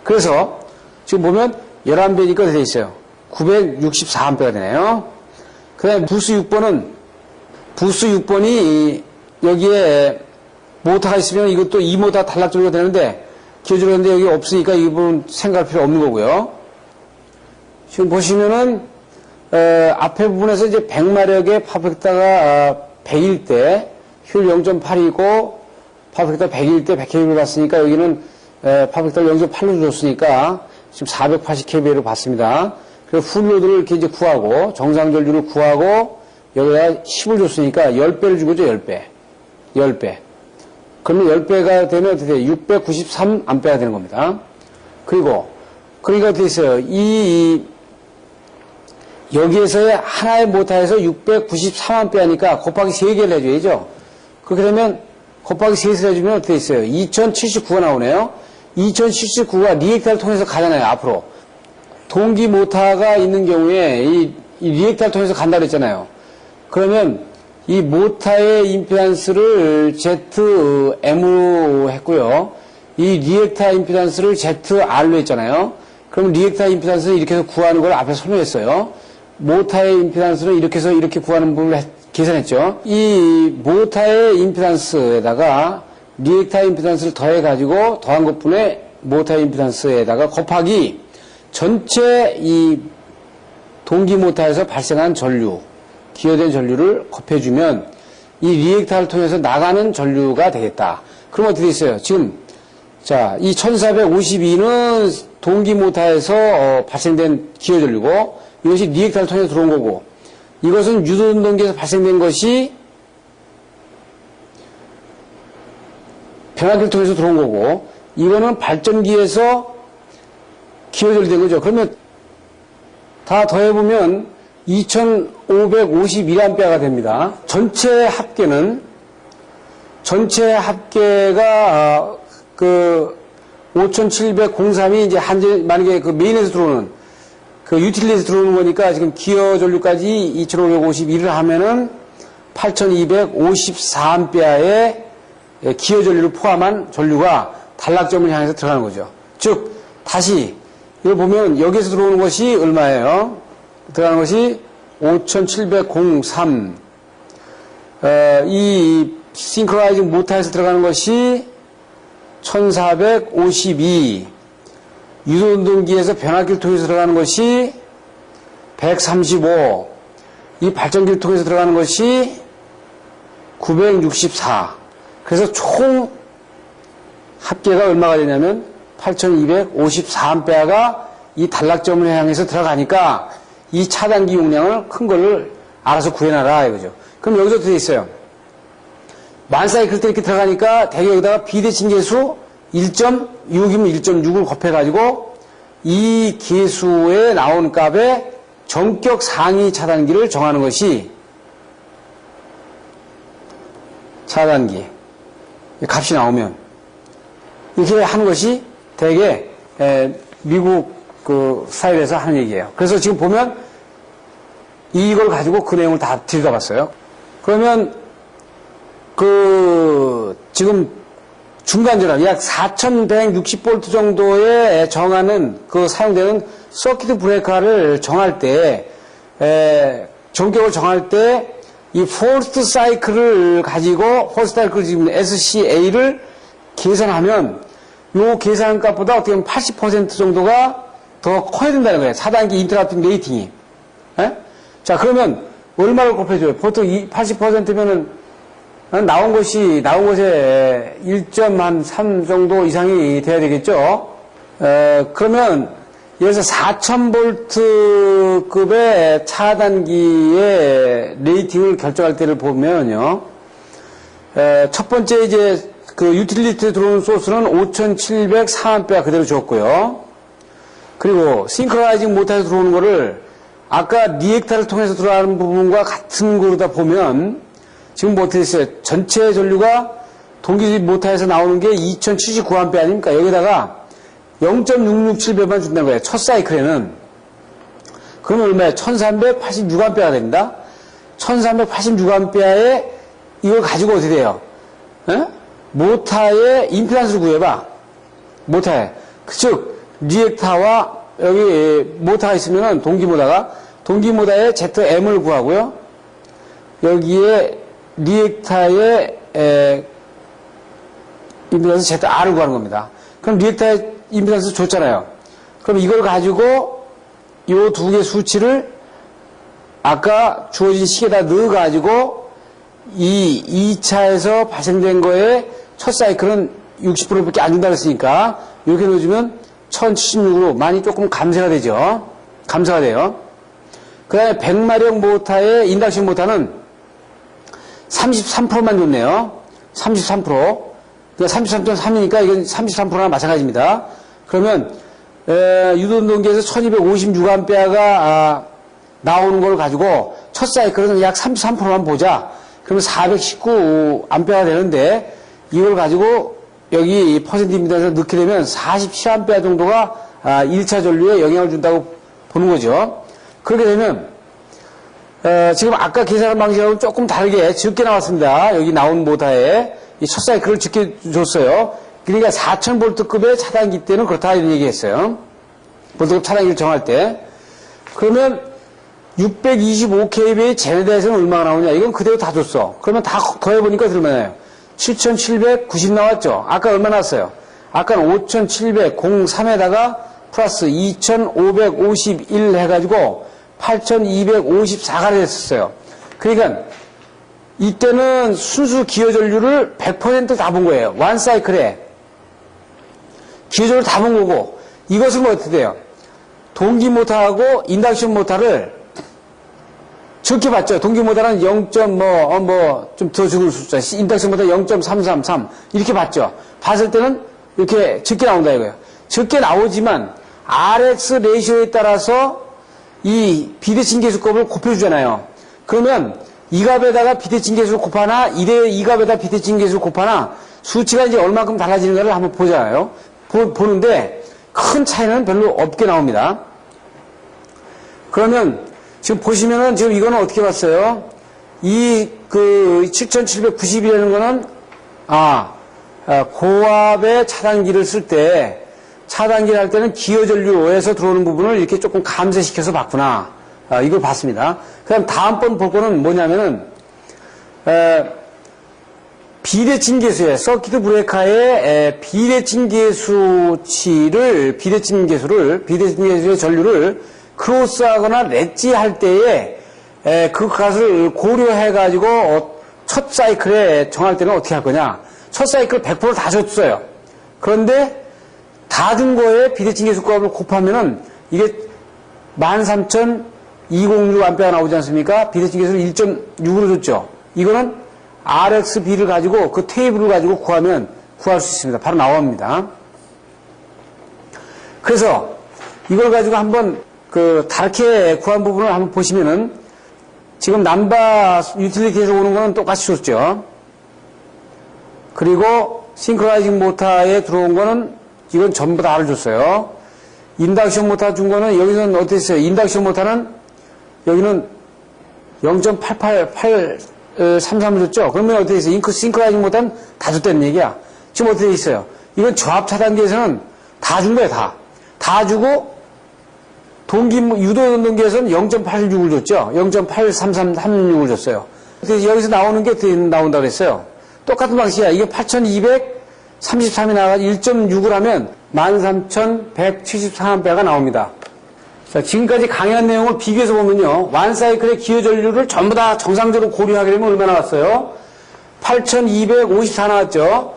그래서 지금 보면 11배니까 되어 있어요. 964A가 되네요. 그 다음에 부스 6번이 여기에 모터가 있으면 이것도 이 모터가 단락적으로 되는데 기어주려 했는데 여기 없으니까 이 부분 생각할 필요 없는 거고요. 지금 보시면은 앞에 부분에서 이제 100마력의 파펙타가 100일 때 효율 0.8이고 파펙타 100일 때 100kV를 봤으니까 여기는 파펙타를 0.8로 줬으니까 지금 480kV로 봤습니다. 그래서 풀로드를 이렇게 이제 구하고 정상 전류를 구하고 여기다 10을 줬으니까 10배를 준 거죠. 10배. 그러면 10배가 되면 어떻게 돼요? 693A가 되는 겁니다. 그러니까 어떻게 있어요? 여기에서의 하나의 모터에서 693A니까 곱하기 3개를 해줘야죠. 그렇게 되면 곱하기 3를 해주면 어떻게 있어요? 2079가 나오네요. 2079가 리액터를 통해서 가잖아요. 앞으로. 동기 모터가 있는 경우에 이 리액터를 통해서 간다 그랬잖아요. 그러면 이 모터의 임피던스를 ZM으로 했고요. 이 리액터 임피던스를 ZR로 했잖아요. 그럼 리액터 임피던스는 이렇게 해서 구하는 걸 앞에 설명했어요. 모터의 임피던스는 이렇게 해서 이렇게 구하는 부분을 계산했죠. 이 모터의 임피던스에다가 리액터 임피던스를 더해가지고 더한 것분의 모터의 임피던스에다가 곱하기 전체 이 동기 모터에서 발생한 전류, 기여된 전류를 곱해주면 이 리액터를 통해서 나가는 전류가 되겠다. 그럼 어떻게 있어요? 지금 자, 이 1452는 동기 모터에서 발생된 기여 전류고 이것이 리액터를 통해서 들어온 거고 이것은 유도운동기에서 발생된 것이 변압기를 통해서 들어온 거고 이거는 발전기에서 기여 전류 된 거죠. 그러면 다 더해보면 2551A가 됩니다. 전체 합계가 5703이 이제 만약에 그 메인에서 들어오는 그 유틸리에서 들어오는 거니까 지금 기어 전류까지 2551을 하면은 8254A의 기어 전류를 포함한 전류가 단락점을 향해서 들어가는 거죠. 즉, 다시 이걸 보면 여기에서 들어오는 것이 얼마예요? 들어가는 것이 5703. 이 싱크로나이징 모터에서 들어가는 것이 1452. 유도운동기에서 변압기를 통해서 들어가는 것이 135. 이 발전기를 통해서 들어가는 것이 964. 그래서 총 합계가 얼마가 되냐면 8254A가 이 단락점을 향해서 들어가니까 이 차단기 용량을 큰 거를 알아서 구해놔라 이거죠. 그럼 여기서 어떻게 있어요? 만 사이클 때 이렇게 들어가니까 대개 여기다가 비대칭 계수 1.6이면 1.6을 곱해가지고 이 계수에 나온 값에 전격 상위 차단기를 정하는 것이 차단기 값이 나오면 이렇게 하는 것이 대개 미국 그 스타일에서 하는 얘기예요. 그래서 지금 보면 이걸 가지고 그 내용을 다 들여다봤어요. 그러면 지금 중간 전압 약 4160V 정도에 정하는 사용되는 서킷 브레이커를 정할 때 전격을 정할 때 이 포스트 사이클을 가지고 포스트 사이클 지금 SCA를 계산하면 요 계산 값보다 어떻게 보면 80% 정도가 더 커야 된다는 거예요. 4단기 인터럽팅 레이팅이. 에? 자, 그러면 얼마를 곱해줘요? 보통 80%면은 나온 것에 1.3 정도 이상이 돼야 되겠죠? 그러면 여기서 4000V급의 차단기의 레이팅을 결정할 때를 보면요. 첫 번째 이제 그 유틸리티에 들어오는 소스는 5704A가 그대로 줬고요. 그리고 싱크로나이징 모터에서 들어오는 거를 아까 리액터를 통해서 들어가는 부분과 같은 거로다 보면 지금 뭐 어떻게 됐어요? 전체 전류가 동기 모터에서 나오는 게 2079A 아닙니까? 여기다가 0.667배만 준다는 거예요. 첫 사이클에는. 그러면 얼마예요? 1386A가 됩니다. 1386A에 이걸 가지고 어떻게 돼요? 모타의 임피던스를 구해봐. 모타에. 즉, 리액타와 여기 모타가 있으면은 동기모타의 ZM을 구하고요. 여기에 리액타의 임피던스 ZR을 구하는 겁니다. 그럼 리액타의 임피던스 줬잖아요. 그럼 이걸 가지고 요 두 개 수치를 아까 주어진 식에다 넣어가지고 이 2차에서 발생된 거에 첫 사이클은 60%밖에 안 준다고 했으니까 이렇게 넣어주면 1076으로 많이 조금 감소가 되죠. 감소가 돼요. 그 다음에 100마력 모타의 인덕션 모타는 33%만 줬네요. 33%. 그러니까 33.3이니까 이건 33%나 마찬가지입니다. 그러면 유도운동기에서 1256A가 나오는 걸 가지고 첫 사이클은 약 33%만 보자. 그러면 419A가 되는데 이걸 가지고 여기 퍼센트 임피던스를 넣게 되면 47A 정도가 1차 전류에 영향을 준다고 보는 거죠. 그렇게 되면 지금 아까 계산한 방식하고 조금 다르게 적게 나왔습니다. 여기 나온 모타에 이 첫 사이클을 적게 줬어요. 그러니까 4000V급의 차단기 때는 그렇다 이런 얘기했어요. 볼트급 차단기를 정할 때. 그러면 625kV의 제네다에서는 얼마가 나오냐? 이건 그대로 다 줬어. 그러면 다 더해보니까 얼마나요? 7790 나왔죠? 아까 얼마 나왔어요? 아까는 5703에다가 플러스 2551 해가지고 8254가 됐었어요. 그러니까 이때는 순수 기여전류를 100% 다 본 거예요. 원 사이클에. 기여전류를 다 본 거고, 이것은 뭐 어떻게 돼요? 동기 모타하고 인덕션 모타를 적게 봤죠. 동기 모타는 0. 좀 더 적은 숫자, 인덕션 모타 0.333 이렇게 봤죠. 봤을 때는 이렇게 적게 나온다 이거예요. 적게 나오지만 RX 레이쇼에 따라서 이 비대칭 계수값을 곱해주잖아요. 그러면 이 값에다가 비대칭 계수를 곱하나 이 값에다 비대칭 계수를 곱하나 수치가 이제 얼마큼 달라지는가를 한번 보잖아요. 보는데 큰 차이는 별로 없게 나옵니다. 그러면 지금 보시면은 지금 이거는 어떻게 봤어요? 이 7790이라는 거는 고압의 차단기를 쓸 때 차단기를 할 때는 기여전류에서 들어오는 부분을 이렇게 조금 감쇄시켜서 봤구나. 이걸 봤습니다. 그 다음 다음번 볼 거는 뭐냐면은 비대칭 계수의 서키트 브레이커의 비대칭 계수치를 비대칭 계수의 전류를 크로스하거나 렛지 할 때에 그 값을 고려해 가지고 첫 사이클에 정할 때는 어떻게 할 거냐? 첫 사이클 100% 다 줬어요. 그런데 다 준 거에 비대칭 계수 값을 곱하면은 이게 13,206A 나오지 않습니까? 비대칭 계수를 1.6으로 줬죠. 이거는 RXB를 가지고 그 테이블을 가지고 구하면 구할 수 있습니다. 바로 나옵니다. 그래서 이걸 가지고 한번 다르게 구한 부분을 한번 보시면은 지금 남바 유틸리티에서 오는 거는 똑같이 줬죠. 그리고 싱크라이징 모타에 들어온 거는 이건 전부 다 알아줬어요. 인덕션 모타 준 거는 여기서는 어떻게 했어요? 인덕션 모타는 여기는 0.88833을 줬죠? 그러면 어떻게 했어요? 싱크라이징 모타는 다 줬다는 얘기야. 지금 어떻게 있어요? 이건 저압 차단기에서는 다 준 거야, 다. 다 주고, 유도운동기에서는 0.86을 줬죠? 0.83336을 줬어요. 그래서 여기서 나오는 게 어떻게 나온다고 그랬어요? 똑같은 방식이야. 이게 8233이 나와가지고 1.6을 하면 13,174A가 나옵니다. 자, 지금까지 강의한 내용을 비교해서 보면요. 완사이클의 기여전류를 전부 다 정상적으로 고려하게 되면 얼마 나왔어요? 8,254 나왔죠?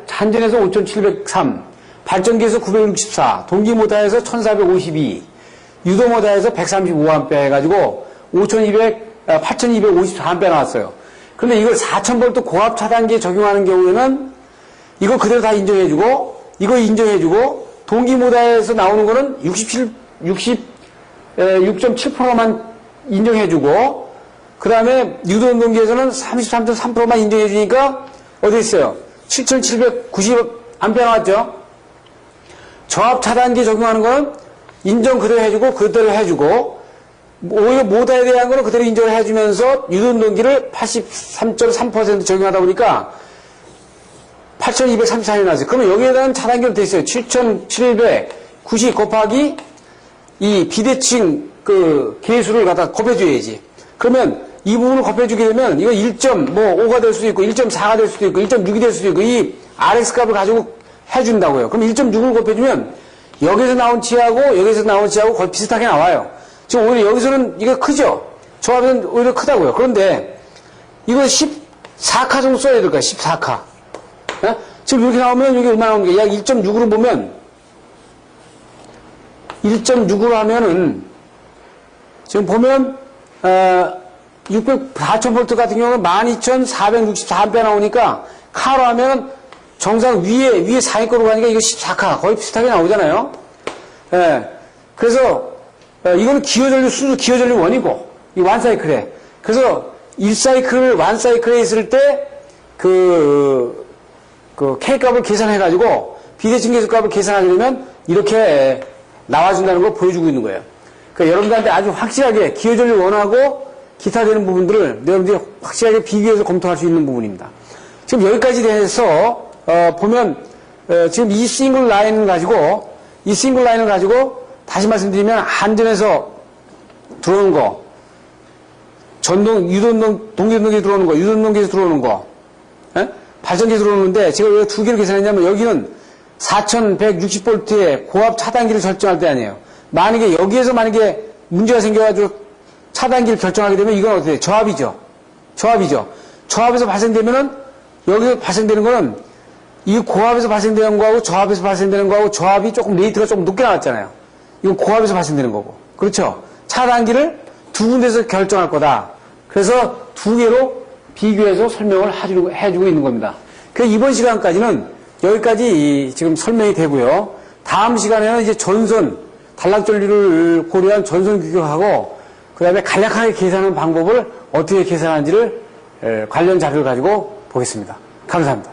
한전에서 5,703, 발전기에서 964, 동기모타에서 1,452, 유도모타에서 135A 해가지고 8,254A 나왔어요. 그런데 이걸 4,000V 고압 차단기에 적용하는 경우에는 이거 그대로 다 인정해주고, 이거 인정해주고, 동기모타에서 나오는 거는 6.7%만 인정해주고, 그 다음에 유도운동기에서는 33.3%만 인정해주니까, 어디 있어요? 7,790A 나왔죠? 저압 차단기 적용하는 거는 인정 그대로 해주고, 오히려 모타에 대한 거는 그대로 인정을 해주면서 유도운동기를 83.3% 적용하다 보니까 8,234이 나왔어요. 그러면 여기에다는 차단기로 돼 있어요. 7,790 곱하기 이 비대칭 그 계수를 갖다 곱해줘야지. 그러면 이 부분을 곱해주게 되면 이거 1.5가 될 수도 있고 1.4가 될 수도 있고 1.6이 될 수도 있고 이 RX 값을 가지고 해준다고요. 그럼 1.6을 곱해주면 여기서 나온 치하고 여기서 나온 치하고 거의 비슷하게 나와요. 지금 오히려 여기서는 이거 크죠? 조합은 오히려 크다고요. 그런데 이거 14카 정도 써야 될 거야. 14카. 어? 지금 이렇게 나오면 여기 얼마 나오는 게 약 1.6으로 보면 1.6으로 하면은 지금 보면 4,000V 같은 경우는 12,464A 나오니까 카로 하면 정상 위에 상위권으로 가니까 이거 14카 거의 비슷하게 나오잖아요. 예. 그래서 이거는 기어전류 1이고 이 원사이클에. 그래서 1사이클을 원사이클에 있을 때 그 K값을 계산해가지고 비대칭 계수값을 계산하게 되면 이렇게 나와준다는 걸 보여주고 있는 거예요. 그러니까 여러분들한테 아주 확실하게 기어전류 1하고 기타 되는 부분들을 여러분들이 확실하게 비교해서 검토할 수 있는 부분입니다. 지금 여기까지 돼서 보면 지금 이 싱글 라인을 가지고 다시 말씀드리면 한전에서 들어오는 거, 유전동, 동기전동기 들어오는 거, 유전동기에서 들어오는 거, 발전기 들어오는데 제가 왜 두 개를 계산했냐면 여기는 4160V의 고압 차단기를 설정할 때 아니에요. 만약에 여기에서 문제가 생겨가지고 차단기를 결정하게 되면 이건 어떻게 돼요? 저압이죠. 저압에서 발생되면은 여기서 발생되는 거는 이 고압에서 발생되는 거하고 저압에서 발생되는 거하고 저압이 조금 레이트가 조금 높게 나왔잖아요. 이건 고압에서 발생되는 거고. 그렇죠? 차단기를 두 군데서 결정할 거다. 그래서 두 개로 비교해서 설명을 해주고 있는 겁니다. 그래서 이번 시간까지는 여기까지 지금 설명이 되고요. 다음 시간에는 이제 단락전류를 고려한 전선 규격하고 그 다음에 간략하게 계산하는 방법을 어떻게 계산하는지를 관련 자료를 가지고 보겠습니다. 감사합니다.